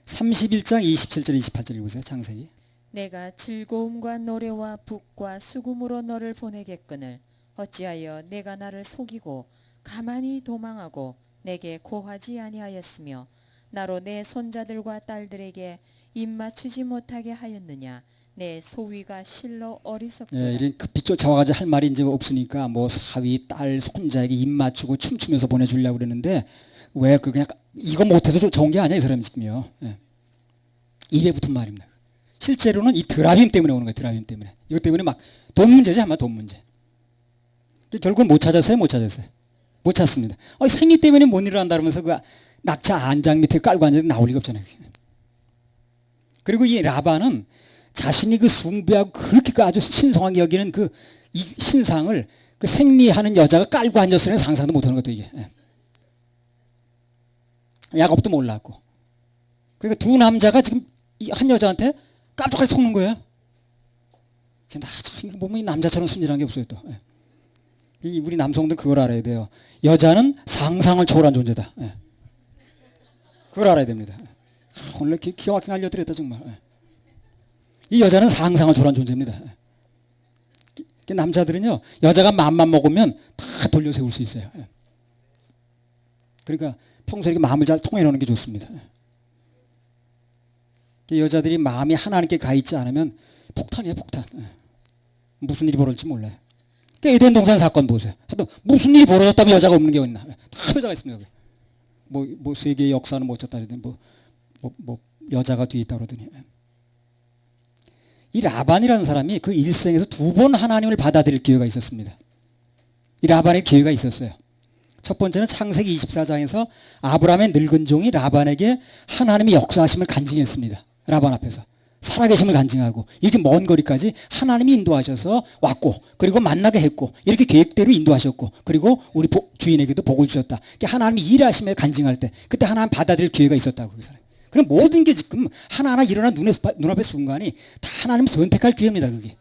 Speaker 1: 31장 27절 28절 읽으세요. 창세기.
Speaker 2: 내가 즐거움과 노래와 북과 수금으로 너를 보내겠거늘 어찌하여 내가 나를 속이고 가만히 도망하고 내게 고하지 아니하였으며 나로 내 손자들과 딸들에게 입맞추지 못하게 하였느냐. 내 소위가 실로 어리석구나.
Speaker 1: 예, 이런 급히 쫓아와가지고 할 말이 이제 없으니까 뭐 사위, 딸, 손자에게 입 맞추고 춤추면서 보내주려고 그러는데 왜 그 그냥 이거 못해서 쫓아온 게 아니야 이 사람이 지금요. 예. 입에 붙은 말입니다. 실제로는 이 드라빔 때문에 오는 거예요. 드라빔 때문에. 이것 때문에 막 돈 문제지 아마 돈 문제. 결국은 못 찾았어요. 못 찾았어요. 못 찾습니다. 생리 때문에 못 일어난다 그러면서 그 낙차 안장 밑에 깔고 앉아도 나올 리가 없잖아요. 그리고 이 라반은 자신이 그 숭배하고 그렇게 아주 신성하게 여기는 그 이 신상을 그 생리하는 여자가 깔고 앉았으면 상상도 못하는 것도 이게. 야곱도 몰랐고. 그러니까 두 남자가 지금 이 한 여자한테 깜짝하게 속는 거예요. 나 참 보면 이 남자처럼 순진한 게 없어요 또. 우리 남성들 그걸 알아야 돼요. 여자는 상상을 초월한 존재다. 그걸 알아야 됩니다. 오늘 기가 막히게 알려드렸다 정말. 이 여자는 상상을 초월한 존재입니다. 남자들은요 여자가 마음만 먹으면 다 돌려 세울 수 있어요. 그러니까 평소에 마음을 잘 통해 놓는 게 좋습니다. 여자들이 마음이 하나님께 가 있지 않으면 폭탄이에요 폭탄. 무슨 일이 벌어질지 몰라요. 에덴 동산 사건 보세요. 하여튼 무슨 일이 벌어졌다면 여자가 없는 게 어딨나. 다 여자가 있습니다. 뭐 세계의 역사는 뭐 어쩌다 그러더니 뭐 여자가 뒤에 있다 그러더니. 이 라반이라는 사람이 그 일생에서 2번 하나님을 받아들일 기회가 있었습니다. 이 라반의 기회가 있었어요. 첫 번째는 창세기 24장에서 아브라함의 늙은 종이 라반에게 하나님의 역사하심을 간증했습니다. 라반 앞에서. 살아계심을 간증하고 이렇게 먼 거리까지 하나님이 인도하셔서 왔고 그리고 만나게 했고 이렇게 계획대로 인도하셨고 그리고 우리 주인에게도 복을 주셨다. 하나님이 일하심을 간증할 때 그때 하나님 받아들일 기회가 있었다고 그 사람. 그럼 모든 게 지금 하나하나 일어나 눈앞의 순간이 다 하나님 선택할 기회입니다. 그게.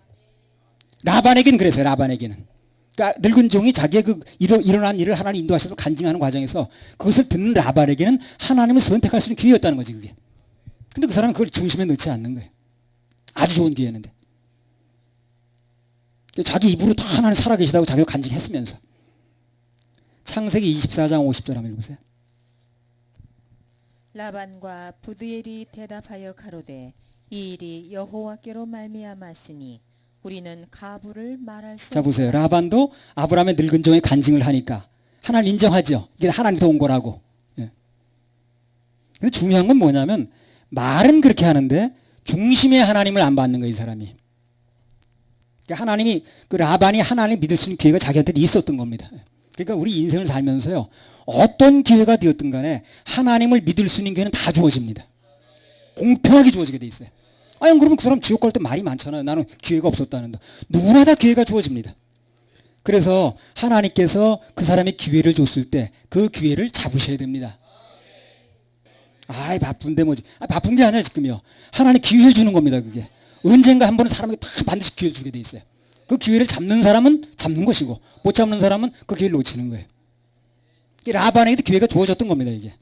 Speaker 1: 라반에게는 그랬어요. 라반에게는. 그러니까 늙은 종이 자기의 그 일어난 일을 하나님 인도하셔서 간증하는 과정에서 그것을 듣는 라반에게는 하나님을 선택할 수 있는 기회였다는 거지 그게. 근데 그 사람은 그걸 중심에 넣지 않는 거예요. 아주 좋은 기회였는데. 자기 입으로 다 하나님 살아계시다고 자기가 간증했으면서. 창세기 24장 50절 한번 읽어보세요.
Speaker 2: 라반과 부드엘이 대답하여 가로되 이 일이 여호와께로 말미암았으니 우리는 가부를 말할 수
Speaker 1: 자 보세요. 라반도 아브라함의 늙은 종의 간증을 하니까 하나님 인정하죠. 이게 하나님부터 온 거라고. 예. 근데 중요한 건 뭐냐면 말은 그렇게 하는데 중심의 하나님을 안 받는 거예요. 이 사람이. 그러니까 하나님이 그 라반이 하나님 믿을 수 있는 기회가 자기한테 있었던 겁니다. 그러니까 우리 인생을 살면서요. 어떤 기회가 되었든 간에 하나님을 믿을 수 있는 기회는 다 주어집니다. 공평하게 주어지게 돼 있어요. 아니 그러면 그 사람 지옥 갈 때 말이 많잖아요. 나는 기회가 없었다는데. 누구나 다 기회가 주어집니다. 그래서 하나님께서 그 사람의 기회를 줬을 때 그 기회를 잡으셔야 됩니다. 아이 바쁜데 뭐지. 바쁜 게 아니야 지금요. 하나님 기회를 주는 겁니다. 그게. 언젠가 한 번은 사람에게 다 반드시 기회를 주게 돼 있어요. 그 기회를 잡는 사람은 잡는 것이고 못 잡는 사람은 그 기회를 놓치는 거예요. 라반에게도 기회가 주어졌던 겁니다. 이게.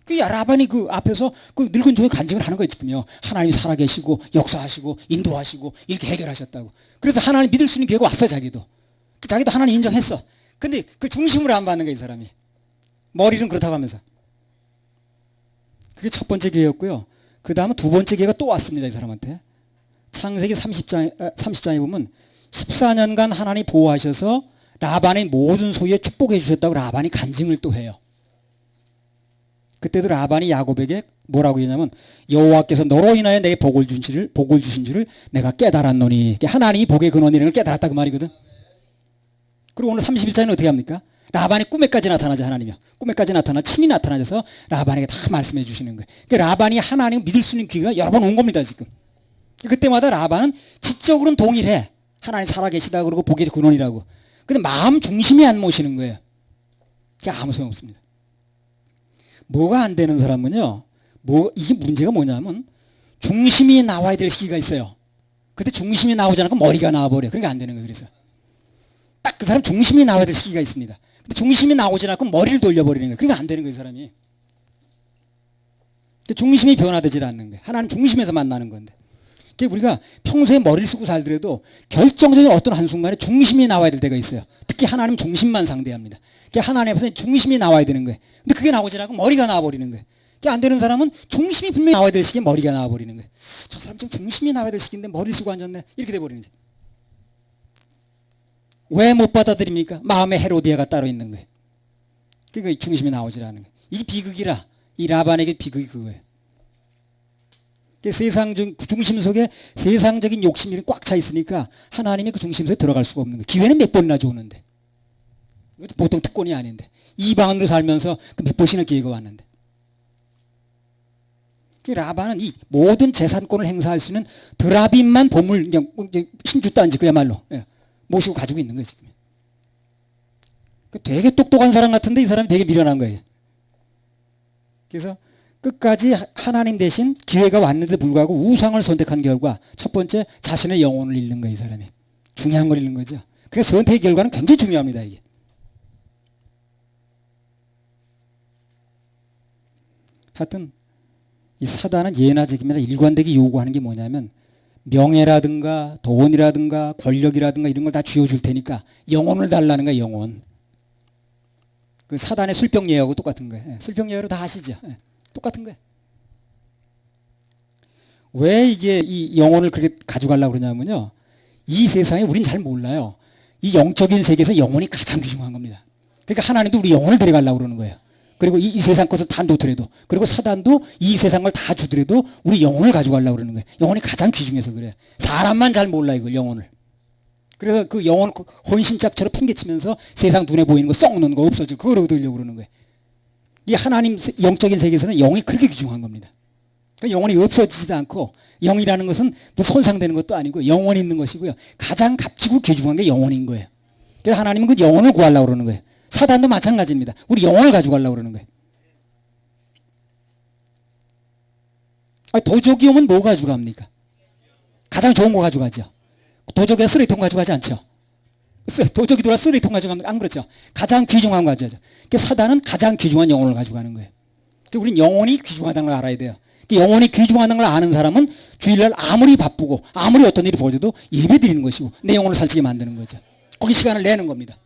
Speaker 1: 그 라반이 그 앞에서 그 늙은 종의 간증을 하는 거예요. 지금요. 하나님이 살아계시고 역사하시고 인도하시고 이렇게 해결하셨다고. 그래서 하나님 믿을 수 있는 기회가 왔어. 자기도 하나님 인정했어. 근데 그 중심으로 안 받는 거예요. 이 사람이. 머리는 그렇다고 하면서. 그게 첫 번째 기회였고요. 그 다음은 두 번째 기회가 또 왔습니다. 이 사람한테. 창세기 30장에 보면 14년간 하나님이 보호하셔서 라반의 모든 소유에 축복해 주셨다고 라반이 간증을 또 해요. 그때도 라반이 야곱에게 뭐라고 했냐면 여호와께서 너로 인하여 내게 복을 주신 줄을 내가 깨달았노니. 하나님이 복의 근원이라는 걸 깨달았다 그 말이거든. 그리고 오늘 31장에는 어떻게 합니까? 라반이 꿈에까지 나타나죠. 하나님이요. 꿈에까지 나타나 친히 나타나셔서 라반에게 다 말씀해 주시는 거예요. 그러니까 라반이 하나님을 믿을 수 있는 기회가 여러 번 온 겁니다. 지금. 그때마다 라반은 지적으로는 동일해. 하나님 살아계시다 그러고 복의 근원이라고. 근데 마음 중심이 안 모시는 거예요. 그게 아무 소용없습니다. 뭐가 안 되는 사람은요. 이게 문제가 뭐냐면 중심이 나와야 될 시기가 있어요. 근데 중심이 나오지 않고 머리가 나와버려. 그러니까 안 되는 거예요. 그래서 딱 그 사람 중심이 나와야 될 시기가 있습니다. 근데 중심이 나오지 않고 머리를 돌려버리는 거예요. 그러니까 안 되는 거예요. 이 사람이. 중심이 변화되지 않는 거예요. 하나님 중심에서 만나는 건데. 우리가 평소에 머리를 쓰고 살더라도 결정적인 어떤 한순간에 중심이 나와야 될 때가 있어요. 특히 하나님 중심만 상대합니다. 하나님 앞에서 중심이 나와야 되는 거예요. 근데 그게 나오지 않고 머리가 나와버리는 거예요. 안 되는 사람은 중심이 분명히 나와야 될 시기에 머리가 나와버리는 거예요. 저 사람 좀 중심이 나와야 될 시기인데 머리를 쓰고 앉았네. 이렇게 돼버리는 거예요. 왜 못 받아들입니까? 마음에 헤로디아가 따로 있는 거예요. 그러니까 중심이 나오지 않는 거예요. 이게 비극이라. 이 라반에게 비극이 그거예요. 중심 속에 세상적인 욕심이 꽉 차 있으니까 하나님이 그 중심 속에 들어갈 수가 없는 거예요. 기회는 몇 번이나 주었는데. 보통 특권이 아닌데. 이방인으로 살면서 그 몇 번이나 기회가 왔는데. 라반은 이 모든 재산권을 행사할 수 있는 드라빔만 보물, 그냥 신주단지 그야말로 모시고 가지고 있는 거예요. 지금. 되게 똑똑한 사람 같은데 이 사람이 되게 미련한 거예요. 그래서 끝까지 하나님 대신 기회가 왔는데 불구하고 우상을 선택한 결과 첫 번째 자신의 영혼을 잃는 거예요. 이 사람이. 중요한 걸 잃는 거죠. 그래서 선택의 결과는 굉장히 중요합니다. 이게. 하여튼 이 사단은 예나 지금이나 일관되게 요구하는 게 뭐냐면 명예라든가 돈이라든가 권력이라든가 이런 걸 다 쥐어줄 테니까 영혼을 달라는 거예요. 영혼. 그 사단의 술병 예하고 똑같은 거예요. 술병 예로 다 아시죠? 똑같은 거예요. 왜 이게 이 영혼을 그렇게 가져가려고 그러냐면요. 이 세상에 우린 잘 몰라요. 이 영적인 세계에서 영혼이 가장 귀중한 겁니다. 그러니까 하나님도 우리 영혼을 데려가려고 그러는 거예요. 그리고 이 세상 것을 다 놓더라도, 그리고 사단도 이 세상을 다 주더라도 우리 영혼을 가져가려고 그러는 거예요. 영혼이 가장 귀중해서 그래. 사람만 잘 몰라 이걸 영혼을. 그래서 그 영혼을 헌신짝처럼 팽개치면서 세상 눈에 보이는 거 썩는 거 없어질 그걸 얻으려고 그러는 거예요. 이 하나님 영적인 세계에서는 영이 그렇게 귀중한 겁니다. 그러니까 영혼이 없어지지도 않고 영이라는 것은 뭐 손상되는 것도 아니고 영원히 있는 것이고요. 가장 값지고 귀중한 게 영혼인 거예요. 그래서 하나님은 그 영혼을 구하려고 그러는 거예요. 사단도 마찬가지입니다. 우리 영혼을 가져가려고 그러는 거예요. 도적이 오면 뭐 가져갑니까? 가장 좋은 거 가져가죠. 도적이 쓰레기통 가져가지 않죠. 도적이 들어와 쓰레기통 가져가면 안 그렇죠. 가장 귀중한 거 가져가죠. 사단은 가장 귀중한 영혼을 가져가는 거예요. 우리는 영혼이 귀중하다는 걸 알아야 돼요. 영혼이 귀중하다는 걸 아는 사람은 주일날 아무리 바쁘고 아무리 어떤 일이 벌어져도 예배 드리는 것이고 내 영혼을 살찌게 만드는 거죠. 거기 시간을 내는 겁니다.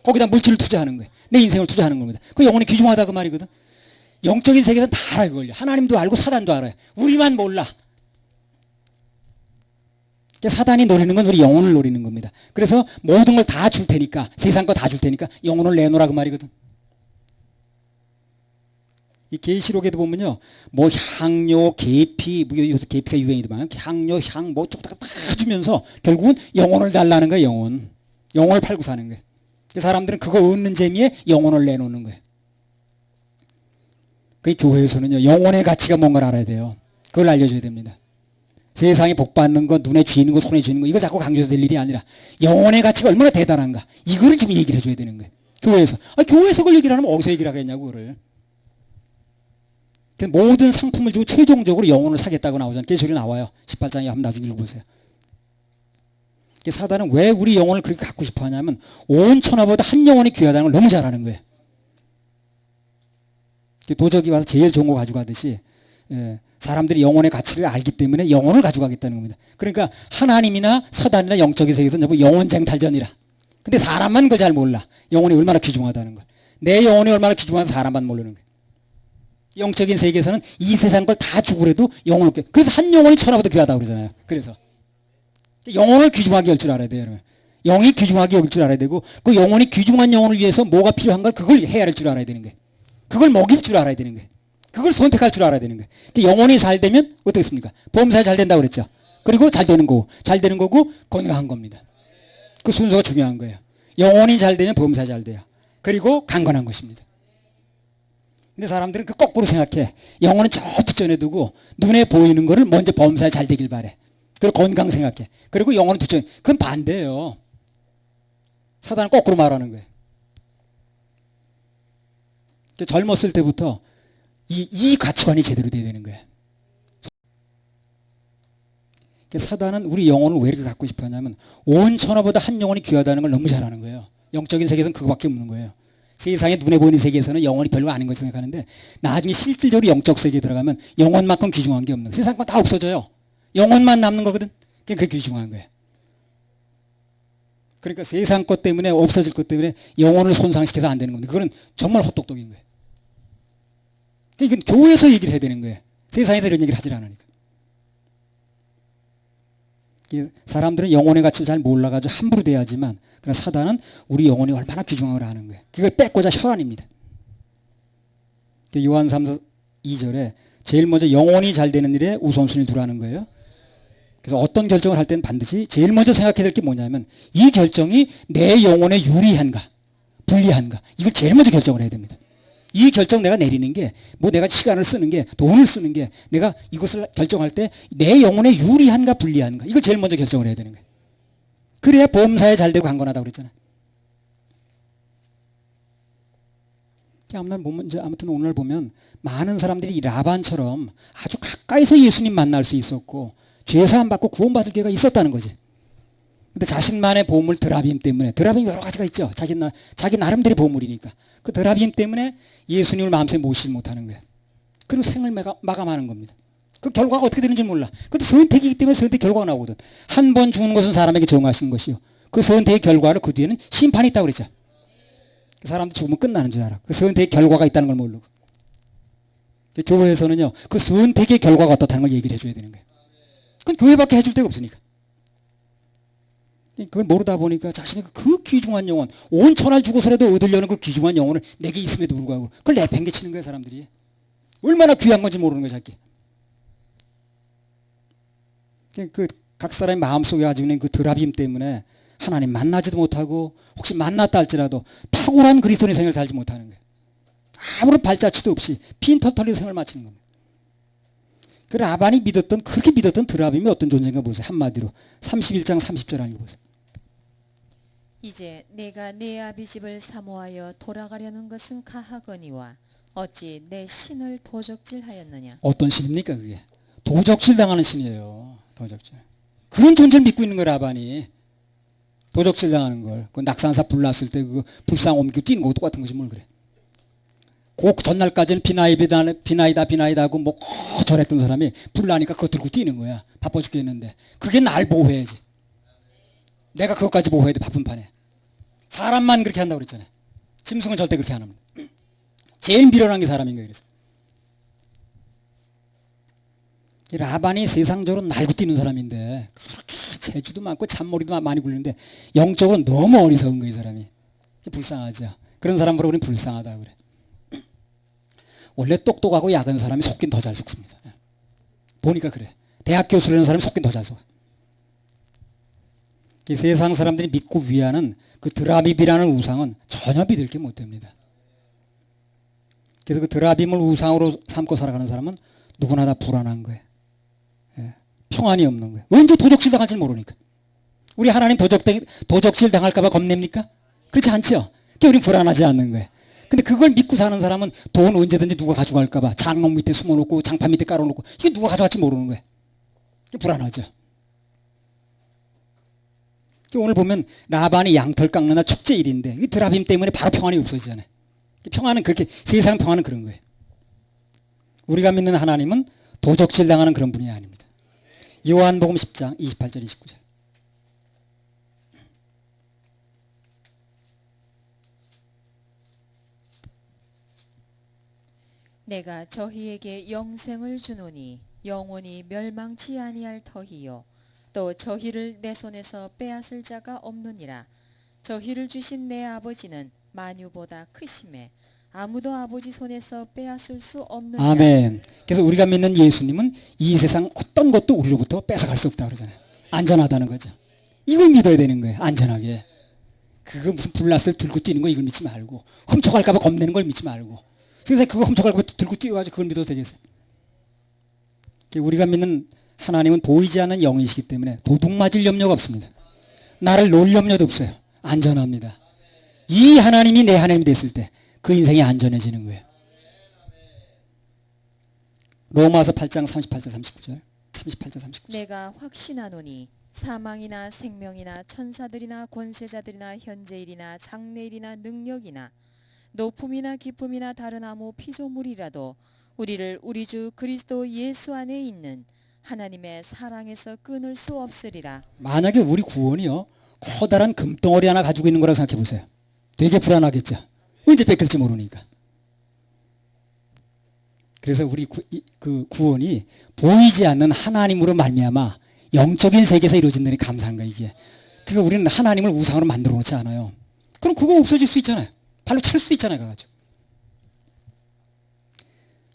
Speaker 1: 거기다 물질을 투자하는 거예요. 내 인생을 투자하는 겁니다. 그 영혼이 귀중하다 그 말이거든. 영적인 세계에서는 다 알아요. 그걸요. 하나님도 알고 사단도 알아요. 우리만 몰라. 사단이 노리는 건 우리 영혼을 노리는 겁니다. 그래서 모든 걸 다 줄 테니까, 세상 거 다 줄 테니까 영혼을 내놓으라 그 말이거든. 이 계시록에도 보면요, 뭐 향료, 계피, 뭐 요새 계피가 유행이더만, 향료, 향, 뭐 쪽다가 다 주면서 결국은 영혼을 달라는 거예요. 영혼을 팔고 사는 거예요. 사람들은 그거 얻는 재미에 영혼을 내놓는 거예요. 그 교회에서는요, 영혼의 가치가 뭔가를 알아야 돼요. 그걸 알려줘야 됩니다. 세상에 복 받는 거, 눈에 쥐는 거, 손에 쥐는 거, 이걸 자꾸 강조해야 될 일이 아니라 영혼의 가치가 얼마나 대단한가, 이거를 지금 얘기를 해줘야 되는 거예요. 교회에서. 교회에서 그걸 얘기를 하면 어디서 얘기를 하겠냐고, 그거를. 모든 상품을 주고 최종적으로 영혼을 사겠다고 나오잖아요. 그 소리 나와요. 18장에 한번 나중에 읽어보세요. 사단은 왜 우리 영혼을 그렇게 갖고 싶어 하냐면 온 천하보다 한 영혼이 귀하다는 걸 너무 잘 아는 거예요. 도적이 와서 제일 좋은 거 가져가듯이 사람들이 영혼의 가치를 알기 때문에 영혼을 가져가겠다는 겁니다. 그러니까 하나님이나 사단이나 영적인 세계에서는 영혼쟁 탈전이라. 근데 사람만 그걸 잘 몰라. 영혼이 얼마나 귀중하다는 걸. 내 영혼이 얼마나 귀중하다는 사람만 모르는 거예요. 영적인 세계에서는 이 세상 걸 다 주고라도 영혼을 깨. 그래서 한 영혼이 천하보다 귀하다고 그러잖아요. 그래서 영혼을 귀중하게 할 줄 알아야 돼요. 여러분. 영이 귀중하게 여길 줄 알아야 되고 그 영혼이 귀중한 영혼을 위해서 뭐가 필요한 걸 그걸 헤아릴 줄 알아야 되는 거예요. 그걸 먹일 줄 알아야 되는 거예요. 그걸 선택할 줄 알아야 되는 거예요. 영혼이 잘 되면 어떻겠습니까? 범사에 잘 된다고 그랬죠. 그리고 잘 되는 거고, 잘 되는 거고 건강한 겁니다. 그 순서가 중요한 거예요. 영혼이 잘 되면 범사에 잘 돼요. 그리고 강건한 것입니다. 근데 사람들은 그 거꾸로 생각해. 영혼은 저 뒷전에 두고 눈에 보이는 거를 먼저 범사에 잘 되길 바래. 그리고 건강 생각해. 그리고 영혼은 뒷전에. 그건 반대예요. 사단은 거꾸로 말하는 거예요. 젊었을 때부터 이 가치관이 제대로 돼야 되는 거예요. 사단은 우리 영혼을 왜 이렇게 갖고 싶어 하냐면 온 천하보다 한 영혼이 귀하다는 걸 너무 잘 아는 거예요. 영적인 세계에서는 그거밖에 없는 거예요. 세상에 눈에 보이는 세계에서는 영혼이 별로 아닌 것을 생각하는데 나중에 실질적으로 영적 세계에 들어가면 영혼만큼 귀중한 게 없는 거예요. 세상 건 다 없어져요. 영혼만 남는 거거든. 그게 귀중한 거예요. 그러니까 세상 것 때문에 없어질 것 때문에 영혼을 손상시켜서 안 되는 겁니다. 그거는 정말 헛똑똑인 거예요. 이건 교회에서 얘기를 해야 되는 거예요. 세상에서 이런 얘기를 하질 않으니까. 사람들은 영혼의 가치를 잘 몰라가지고 함부로 대하지만 그러나 사단은 우리 영혼이 얼마나 귀중한 걸 아는 거예요. 그걸 뺏고자 혈안입니다. 요한 3서 2절에 제일 먼저 영혼이 잘 되는 일에 우선순위를 두라는 거예요. 그래서 어떤 결정을 할 때는 반드시 제일 먼저 생각해야 될 게 뭐냐면 이 결정이 내 영혼에 유리한가 불리한가 이걸 제일 먼저 결정을 해야 됩니다. 이 결정 내가 내리는 게 뭐 내가 시간을 쓰는 게 돈을 쓰는 게 내가 이것을 결정할 때 내 영혼에 유리한가 불리한가 이걸 제일 먼저 결정을 해야 되는 거예요. 그래야 범사에 잘 되고 강건하다고 그랬잖아요. 아무튼 오늘 보면 많은 사람들이 이 라반처럼 아주 가까이서 예수님 만날 수 있었고 죄사함 받고 구원받을 기회가 있었다는 거지. 근데 자신만의 보물 드라빔 때문에 드라빔 여러 가지가 있죠. 자기 나름대로 보물이니까 그 드라빔 때문에 예수님을 마음속에 모시지 못하는 거예요. 그리고 생을 마감하는 겁니다. 그 결과가 어떻게 되는지 몰라. 그것도 선택이기 때문에 선택 결과가 나오거든. 한 번 죽는 것은 사람에게 정하신 것이요. 그 선택의 결과를 그 뒤에는 심판이 있다고 그랬죠. 그 사람도 죽으면 끝나는 줄 알아. 그 선택의 결과가 있다는 걸 모르고. 교회에서는요. 그 선택의 결과가 어떻다는 걸 얘기를 해줘야 되는 거예요. 그건 교회밖에 해줄 데가 없으니까. 그걸 모르다 보니까 자신이 그 귀중한 영혼, 온 천하를 주고서라도 얻으려는 그 귀중한 영혼을 내게 있음에도 불구하고 그걸 내팽개치는 거예요, 사람들이. 얼마나 귀한 건지 모르는 거예요, 자기. 그 각 사람의 마음속에 가지고 있는 그 드라빔 때문에 하나님 만나지도 못하고 혹시 만났다 할지라도 탁월한 그리스도인의 생을 살지 못하는 거예요. 아무런 발자취도 없이 빈털털이 생을 마치는 겁니다. 그 라반이 그렇게 믿었던 드라빔이 어떤 존재인가 보세요. 한마디로 31장 30절 아니고 보세요.
Speaker 2: 이제 내가 내 아비 집을 사모하여 돌아가려는 것은 가하거니와 어찌 내 신을 도적질하였느냐.
Speaker 1: 어떤 신입니까 그게? 도적질 당하는 신이에요. 도적질. 그런 존재를 믿고 있는 거야 라반이. 도적질 당하는 걸. 그 낙산사 불 났을 때 그 불상 옮기고 뛰는 거 똑같은 거지 뭘 그래. 그 전날까지는 비나이다 하고 뭐 절했던 사람이 불 나니까 그거 들고 뛰는 거야. 바빠 죽겠는데. 그게 날 보호해야지. 내가 그것까지 보호해야 돼 바쁜 판에. 사람만 그렇게 한다고 그랬잖아요. 짐승은 절대 그렇게 안 합니다. 제일 미련한 게 사람인 거예요. 그래서. 이 라반이 세상적으로 날고 뛰는 사람인데 그렇게 재주도 많고 잔머리도 많이 굴리는데 영적으로 너무 어리석은 거예요. 이 사람이. 불쌍하죠. 그런 사람 보러 우리는 불쌍하다고 그래. 원래 똑똑하고 야근 사람이 속긴 더 잘 속습니다. 보니까 그래. 대학 교수라는 사람이 속긴 더 잘 속아. 이 세상 사람들이 믿고 위하는 그 드라빔이라는 우상은 전혀 믿을 게 못 됩니다. 그래서 그 드라빔을 우상으로 삼고 살아가는 사람은 누구나 다 불안한 거예요. 예. 평안이 없는 거예요. 언제 도적질 당할지 모르니까. 우리 하나님 도적질 당할까 봐 겁냅니까? 그렇지 않죠? 그러니까 우리는 불안하지 않는 거예요. 근데 그걸 믿고 사는 사람은 돈 언제든지 누가 가져갈까 봐 장롱 밑에 숨어놓고 장판 밑에 깔아놓고 이게 누가 가져갈지 모르는 거예요. 불안하죠. 오늘 보면 라반이 양털 깎는 날 축제일인데 이 드라빔 때문에 바로 평안이 없어지잖아요. 평안은 그렇게 세상 평안은 그런 거예요. 우리가 믿는 하나님은 도적질 당하는 그런 분이 아닙니다. 요한복음 10장 28절 29절.
Speaker 2: 내가 저희에게 영생을 주노니 영원히 멸망치 아니할 터이요 또 저희를 내 손에서 빼앗을 자가 없느니라. 저희를 주신 내 아버지는 만유보다 크심에 아무도 아버지 손에서 빼앗을 수 없느니라.
Speaker 1: 아멘. 그래서 우리가 믿는 예수님은 이 세상 어떤 것도 우리로부터 뺏어갈 수 없다 그러잖아요. 안전하다는 거죠. 이걸 믿어야 되는 거예요. 안전하게. 그거 무슨 불났을 들고 뛰는 거 이걸 믿지 말고 훔쳐갈까 봐 겁내는 걸 믿지 말고 그래서 그거 훔쳐갈까 봐 들고 뛰어가지고 그걸 믿어도 되겠어요. 우리가 믿는 하나님은 보이지 않는 영이시기 때문에 도둑 맞을 염려가 없습니다. 나를 놓을 염려도 없어요. 안전합니다. 이 하나님이 내 하나님이 됐을 때 그 인생이 안전해지는 거예요. 로마서 8장 38절 39절 38절 39절.
Speaker 2: 내가 확신하노니 사망이나 생명이나 천사들이나 권세자들이나 현재일이나 장래일이나 능력이나 높음이나 깊음이나 다른 아무 피조물이라도 우리를 우리 주 그리스도 예수 안에 있는 하나님의 사랑에서 끊을 수 없으리라.
Speaker 1: 만약에 우리 구원이요 커다란 금덩어리 하나 가지고 있는 거라고 생각해 보세요. 되게 불안하겠죠. 언제 뺏길지 모르니까. 그래서 우리 그 구원이 보이지 않는 하나님으로 말미암아 영적인 세계에서 이루어진다니 감사한 거야 이게. 그러니까 우리는 하나님을 우상으로 만들어 놓지 않아요. 그럼 그거 없어질 수 있잖아요. 발로 찰 수 있잖아요. 가가지고.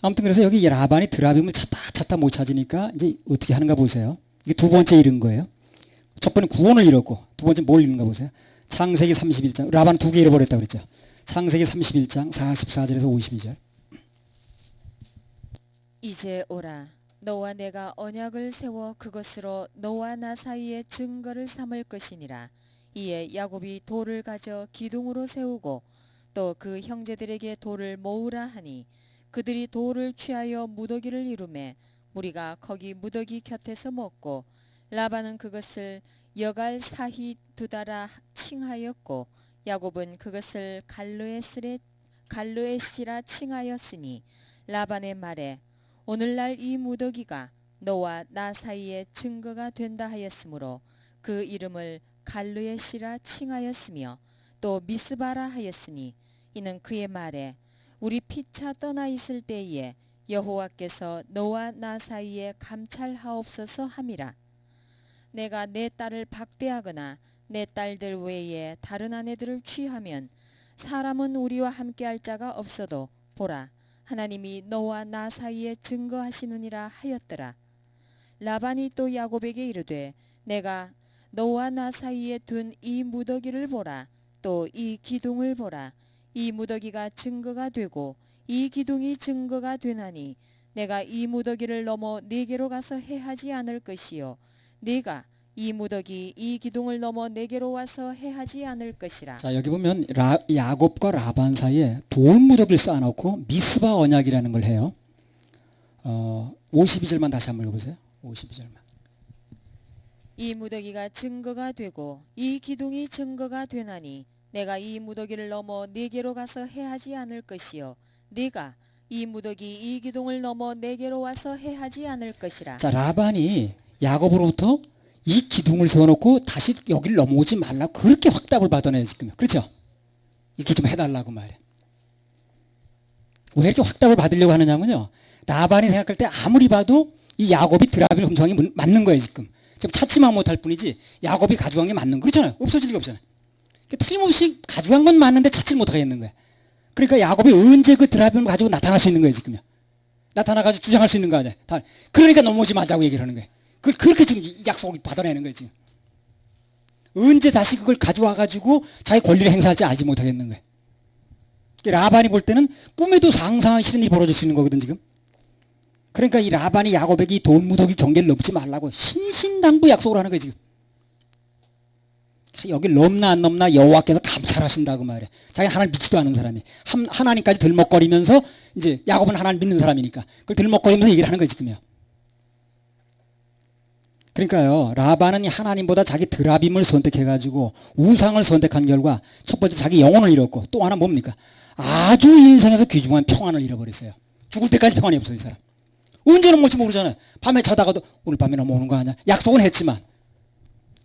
Speaker 1: 아무튼 그래서 여기 라반이 드라빔을 찾다 못 찾으니까 이제 어떻게 하는가 보세요. 이게 두 번째 잃은 거예요. 첫 번째 구원을 잃었고 두 번째 뭘 잃은가 보세요. 창세기 31장 라반 두 개 잃어버렸다고 그랬죠. 창세기 31장 44절에서 52절.
Speaker 2: 이제 오라 너와 내가 언약을 세워 그것으로 너와 나 사이에 증거를 삼을 것이니라. 이에 야곱이 돌을 가져 기둥으로 세우고 또 그 형제들에게 돌을 모으라 하니 그들이 돌을 취하여 무더기를 이루매 무리가 거기 무더기 곁에서 먹고 라반은 그것을 여갈 사히 두다라 칭하였고 야곱은 그것을 갈르에시라 칭하였으니 라반의 말에 오늘날 이 무더기가 너와 나 사이에 증거가 된다 하였으므로 그 이름을 갈르에시라 칭하였으며 또 미스바라 하였으니 이는 그의 말에 우리 피차 떠나 있을 때에 여호와께서 너와 나 사이에 감찰하옵소서 함이라. 내가 내 딸을 박대하거나 내 딸들 외에 다른 아내들을 취하면 사람은 우리와 함께할 자가 없어도 보라 하나님이 너와 나 사이에 증거하시느니라 하였더라. 라반이 또 야곱에게 이르되 내가 너와 나 사이에 둔 이 무더기를 보라. 또 이 기둥을 보라. 이 무더기가 증거가 되고 이 기둥이 증거가 되나니 내가 이 무더기를 넘어 네게로 가서 해하지 않을 것이요 네가 이 무더기 이 기둥을 넘어 네게로 와서 해하지 않을 것이라.
Speaker 1: 자 여기 보면 야곱과 라반 사이에 돌 무더기를 쌓아놓고 미스바 언약이라는 걸 해요. 52절만 다시 한번 읽어보세요. 52절만.
Speaker 2: 이 무더기가 증거가 되고 이 기둥이 증거가 되나니 내가 이 무더기를 넘어 네게로 가서 해하지 않을 것이요 네가 이 무더기 이 기둥을 넘어 네게로 와서 해하지 않을 것이라.
Speaker 1: 자, 라반이 야곱으로부터 이 기둥을 세워놓고 다시 여기를 넘어오지 말라고 그렇게 확답을 받아내요 지금. 그렇죠? 이렇게 좀 해달라고 말이에요. 왜 이렇게 확답을 받으려고 하느냐면요, 라반이 생각할 때 아무리 봐도 이 야곱이 드라비를 훔쳐간 게 맞는 거예요 지금. 지금 찾지만 못할 뿐이지 야곱이 가져간 게 맞는 거 그렇잖아요. 없어질 리가 없잖아요. 그러니까 틀림없이 가져간 건 맞는데 찾지 못하겠는 거예요. 그러니까 야곱이 언제 그 드라비를 가지고 나타날 수 있는 거예요 지금요. 나타나가지고 주장할 수 있는 거 아니야. 그러니까 넘어오지 말자고 얘기를 하는 거예요. 그렇게 지금 약속을 받아내는 거예요 지금. 언제 다시 그걸 가져와가지고 자기 권리를 행사할지 알지 못하겠는 거예요. 라반이 볼 때는 꿈에도 상상하기 싫은 일이 벌어질 수 있는 거거든 지금. 그러니까 이 라반이 야곱에게 이 돌무더기 경계를 넘지 말라고 신신당부 약속을 하는 거예요 지금. 여길 넘나 안 넘나 여호와께서 감찰하신다고 말해. 자기 하나님 믿지도 않은 사람이 하나님까지 들먹거리면서 이제 야곱은 하나님 믿는 사람이니까 그걸 들먹거리면서 얘기를 하는 거예요 지금요. 그러니까요, 라반은 하나님보다 자기 드라빔을 선택해가지고 우상을 선택한 결과 첫 번째 자기 영혼을 잃었고 또 하나 뭡니까? 아주 인생에서 귀중한 평안을 잃어버렸어요. 죽을 때까지 평안이 없어요 이 사람. 언제 넘어올지 모르잖아요. 밤에 자다가도 오늘 밤에 넘어오는 거 아니야? 약속은 했지만.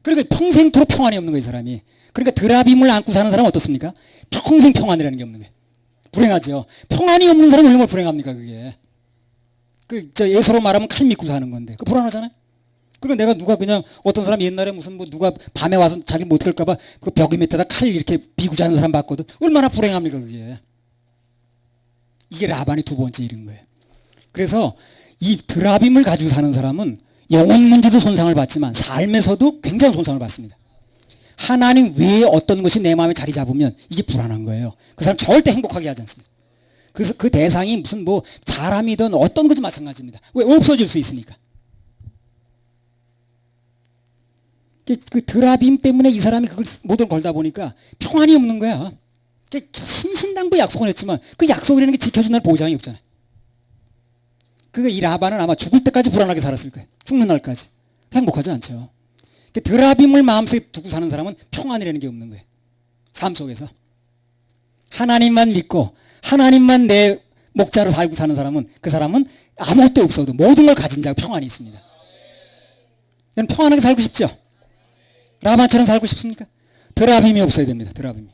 Speaker 1: 그러니까 평생토록 평안이 없는 거예요 이 사람이. 그러니까 드라빔을 안고 사는 사람은 어떻습니까? 평생 평안이라는 게 없는 거예요. 불행하죠. 평안이 없는 사람은 얼마나 불행합니까 그게. 예서로 말하면 칼 믿고 사는 건데 그 불안하잖아요. 그러니까 내가 누가 그냥 어떤 사람 옛날에 무슨 뭐 누가 밤에 와서 자기 못 들을까봐 그 벽에 밑에다 칼 이렇게 비고 자는 사람 봤거든. 얼마나 불행합니까 그게. 이게 라반이 두 번째 일인 거예요. 그래서 이 드라빔을 가지고 사는 사람은 영혼 문제도 손상을 받지만 삶에서도 굉장히 손상을 받습니다. 하나님 외에 어떤 것이 내 마음에 자리 잡으면 이게 불안한 거예요. 그 사람 절대 행복하게 하지 않습니다. 그래서 그 대상이 무슨 뭐 사람이든 어떤 것도 마찬가지입니다. 왜? 없어질 수 있으니까. 그 드라빔 때문에 이 사람이 그걸 모든 걸다 보니까 평안이 없는 거야. 신신당부 약속은 했지만 그 약속이라는 게 지켜준다는 보장이 없잖아요. 그러니까 이 라반은 아마 죽을 때까지 불안하게 살았을 거예요. 죽는 날까지. 행복하지 않죠. 드라빔을 마음속에 두고 사는 사람은 평안이라는 게 없는 거예요. 삶 속에서. 하나님만 믿고 하나님만 내 목자로 살고 사는 사람은 그 사람은 아무것도 없어도 모든 걸 가진 자가 평안이 있습니다. 여러분 평안하게 살고 싶죠? 라반처럼 살고 싶습니까? 드라빔이 없어야 됩니다. 드라빔이.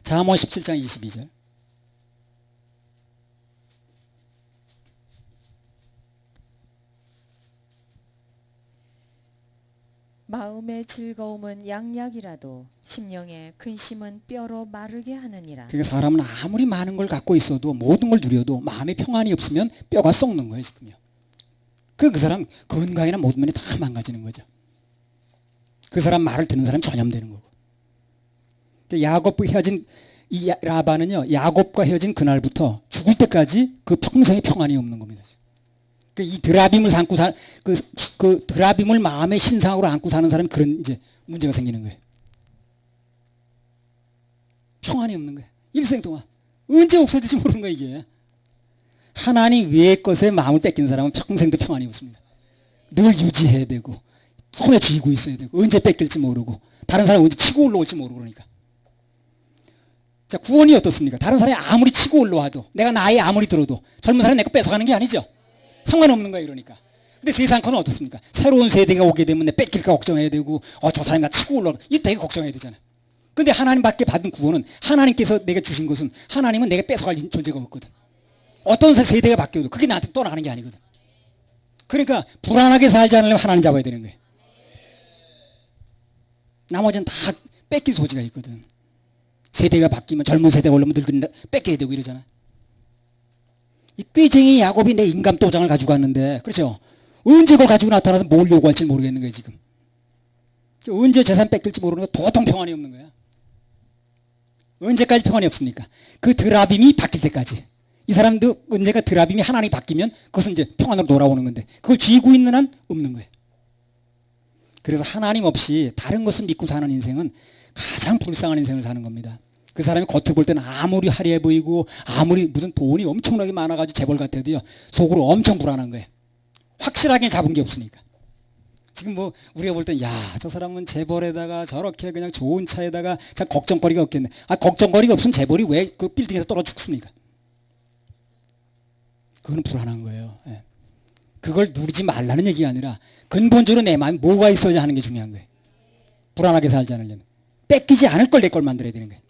Speaker 1: 잠언 17장 22절.
Speaker 2: 마음의 즐거움은 양약이라도 심령의 근심은 뼈로 마르게 하느니라.
Speaker 1: 그러니까 사람은 아무리 많은 걸 갖고 있어도 모든 걸 누려도 마음에 평안이 없으면 뼈가 썩는 거예요 지금요. 그 사람 건강이나 모든 면이 다 망가지는 거죠. 그 사람 말을 듣는 사람이 전염되는 거고. 야곱과 헤어진 이 라반은요, 야곱과 헤어진 그날부터 죽을 때까지 그 평생에 평안이 없는 겁니다. 이 드라빔을 안고 그 드라빔을 마음의 신상으로 안고 사는 사람이 그런 이제 문제가 생기는 거예요. 평안이 없는 거예요. 일생 동안 언제 없어질지 모르는 거예요 이게. 하나님 외의 것에 마음을 뺏긴 사람은 평생도 평안이 없습니다. 늘 유지해야 되고 손에 쥐고 있어야 되고 언제 뺏길지 모르고 다른 사람이 언제 치고 올라올지 모르고 그러니까. 자, 구원이 어떻습니까? 다른 사람이 아무리 치고 올라와도 내가 나이 아무리 들어도 젊은 사람이 내 거 뺏어가는 게 아니죠. 상관없는 거예요 그러니까. 근데 세상 거는 어떻습니까? 새로운 세대가 오게 되면 내 뺏길까 걱정해야 되고 저 사람이 나 치고 올라가 이거 되게 걱정해야 되잖아요. 근데 하나님밖에 받은 구원은 하나님께서 내가 주신 것은 하나님은 내가 뺏어갈 존재가 없거든. 어떤 세대가 바뀌어도 그게 나한테 떠나가는 게 아니거든. 그러니까 불안하게 살지 않으려면 하나님 잡아야 되는 거예요. 나머지는 다 뺏길 소지가 있거든. 세대가 바뀌면 젊은 세대가 올라오면 늙은다 뺏겨야 되고 이러잖아. 이 꾀쟁이 야곱이 내 인감도장을 가지고 왔는데 그렇죠. 언제 그걸 가지고 나타나서 뭘 요구할지 모르겠는 거예요 지금. 언제 재산 뺏길지 모르는 거 도통 평안이 없는 거야. 언제까지 평안이 없습니까? 그 드라빔이 바뀔 때까지. 이 사람도 언제가 드라빔이 하나님이 바뀌면 그것은 이제 평안으로 돌아오는 건데 그걸 쥐고 있는 한 없는 거예요. 그래서 하나님 없이 다른 것을 믿고 사는 인생은 가장 불쌍한 인생을 사는 겁니다. 그 사람이 겉을 볼 때는 아무리 화려해 보이고 아무리 무슨 돈이 엄청나게 많아가지고 재벌 같아도요 속으로 엄청 불안한 거예요. 확실하게 잡은 게 없으니까. 지금 뭐 우리가 볼 땐 야, 저 사람은 재벌에다가 저렇게 그냥 좋은 차에다가 자 걱정거리가 없겠네. 아, 걱정거리가 없으면 재벌이 왜 그 빌딩에서 떨어져 죽습니까? 그거는 불안한 거예요. 예. 그걸 누리지 말라는 얘기가 아니라 근본적으로 내 마음에 뭐가 있어야 하는 게 중요한 거예요. 불안하게 살지 않으려면. 뺏기지 않을 걸 내 걸 만들어야 되는 거예요.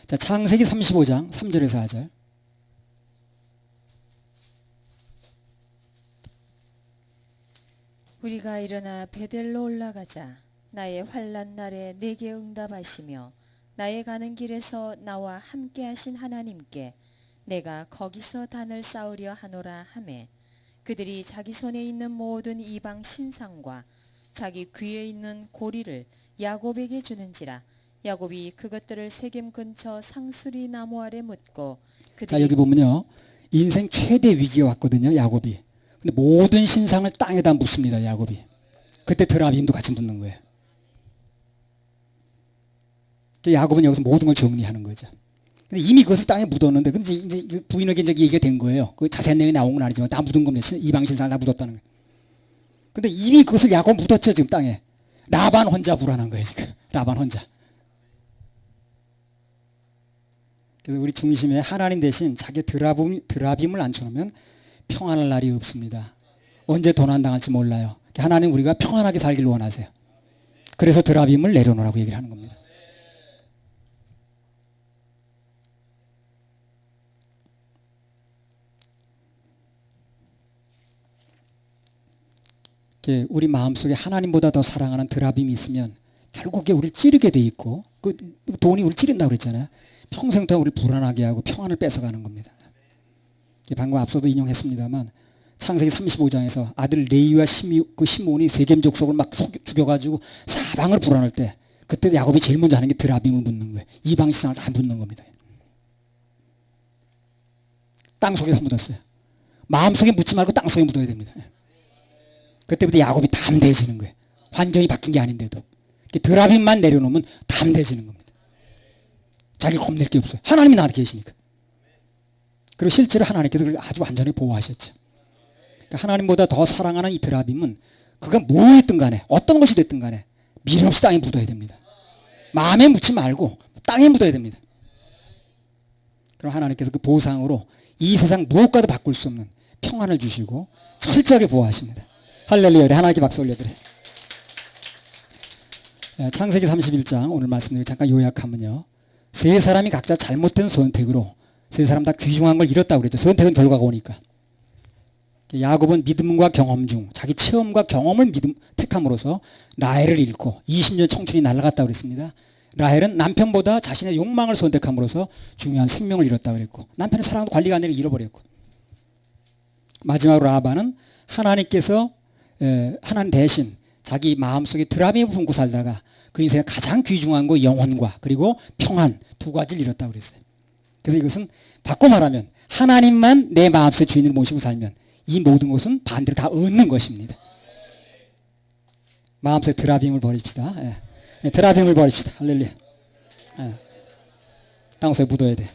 Speaker 1: 자, 창세기 35장 3절에서 4절.
Speaker 2: 우리가 일어나 베델로 올라가자. 나의 환난 날에 내게 응답하시며 나의 가는 길에서 나와 함께 하신 하나님께 내가 거기서 단을 쌓으려 하노라 하매 그들이 자기 손에 있는 모든 이방 신상과 자기 귀에 있는 고리를 야곱에게 주는지라. 야곱이 그것들을 세겜 근처 상수리 나무 아래 묻고
Speaker 1: 자, 여기 보면요. 인생 최대 위기가 왔거든요. 야곱이. 근데 모든 신상을 땅에다 묻습니다. 야곱이. 그때 드라빔도 같이 묻는 거예요. 야곱은 여기서 모든 걸 정리하는 거죠. 근데 이미 그것을 땅에 묻었는데, 근데 이제 부인에게 이제 얘기가 된 거예요. 그 자세한 내용이 나온 건 아니지만 다 묻은 겁니다. 이방 신상을 다 묻었다는 거예요. 근데 이미 그것을 야곱 묻었죠, 지금 땅에. 라반 혼자 불안한 거예요, 지금. 라반 혼자. 그래서 우리 중심에 하나님 대신 자기 드라빔을 앉혀놓으면 평안할 날이 없습니다. 언제 도난당할지 몰라요. 하나님 우리가 평안하게 살기를 원하세요. 그래서 드라빔을 내려놓으라고 얘기를 하는 겁니다. 우리 마음속에 하나님보다 더 사랑하는 드라빔이 있으면 결국에 우리를 찌르게 돼 있고 그 돈이 우리를 찌른다고 그랬잖아요. 평생 동안 우리를 불안하게 하고 평안을 뺏어가는 겁니다. 방금 앞서도 인용했습니다만 창세기 35장에서 아들 레위와 시몬이 세겜 족속을 막 죽여가지고 사방을 불안할 때 그때 야곱이 제일 먼저 하는 게 드라빔을 묻는 거예요. 이방 신상을 다 묻는 겁니다. 땅속에서 묻었어요. 마음속에 묻지 말고 땅속에 묻어야 됩니다. 그때부터 야곱이 담대해지는 거예요. 환경이 바뀐 게 아닌데도. 드라빔만 내려놓으면 담대해지는 겁니다. 자기를 겁낼 게 없어요. 하나님이 나한테 계시니까. 그리고 실제로 하나님께서 그를 아주 완전히 보호하셨죠. 그러니까 하나님보다 더 사랑하는 이 드라빔은 그가 뭐 했든 간에 어떤 것이 됐든 간에 미련 없이 땅에 묻어야 됩니다. 마음에 묻지 말고 땅에 묻어야 됩니다. 그럼 하나님께서 그 보상으로 이 세상 무엇과도 바꿀 수 없는 평안을 주시고 철저하게 보호하십니다. 할렐루야. 하나님께 박수 올려드려요. 창세기 31장 오늘 말씀드리고 잠깐 요약하면요. 세 사람이 각자 잘못된 선택으로 세 사람 다 귀중한 걸 잃었다고 그랬죠. 선택은 결과가 오니까. 야곱은 믿음과 경험 중 자기 체험과 경험을 택함으로써 라헬을 잃고 20년 청춘이 날아갔다고 그랬습니다. 라헬은 남편보다 자신의 욕망을 선택함으로써 중요한 생명을 잃었다고 그랬고 남편의 사랑도 관리가 안 되고 잃어버렸고 마지막으로 라반은 하나님께서 하나님 대신 자기 마음속에 드라빔을 품고 살다가 그 인생의 가장 귀중한 거 영혼과 그리고 평안 두 가지를 잃었다고 그랬어요. 그래서 이것은 바꿔 말하면 하나님만 내 마음속의 주인을 모시고 살면 이 모든 것은 반대로 다 얻는 것입니다. 마음속에 드라빔을 버립시다. 드라빔을 버립시다. 할렐루야. 땅속에 묻어야 돼.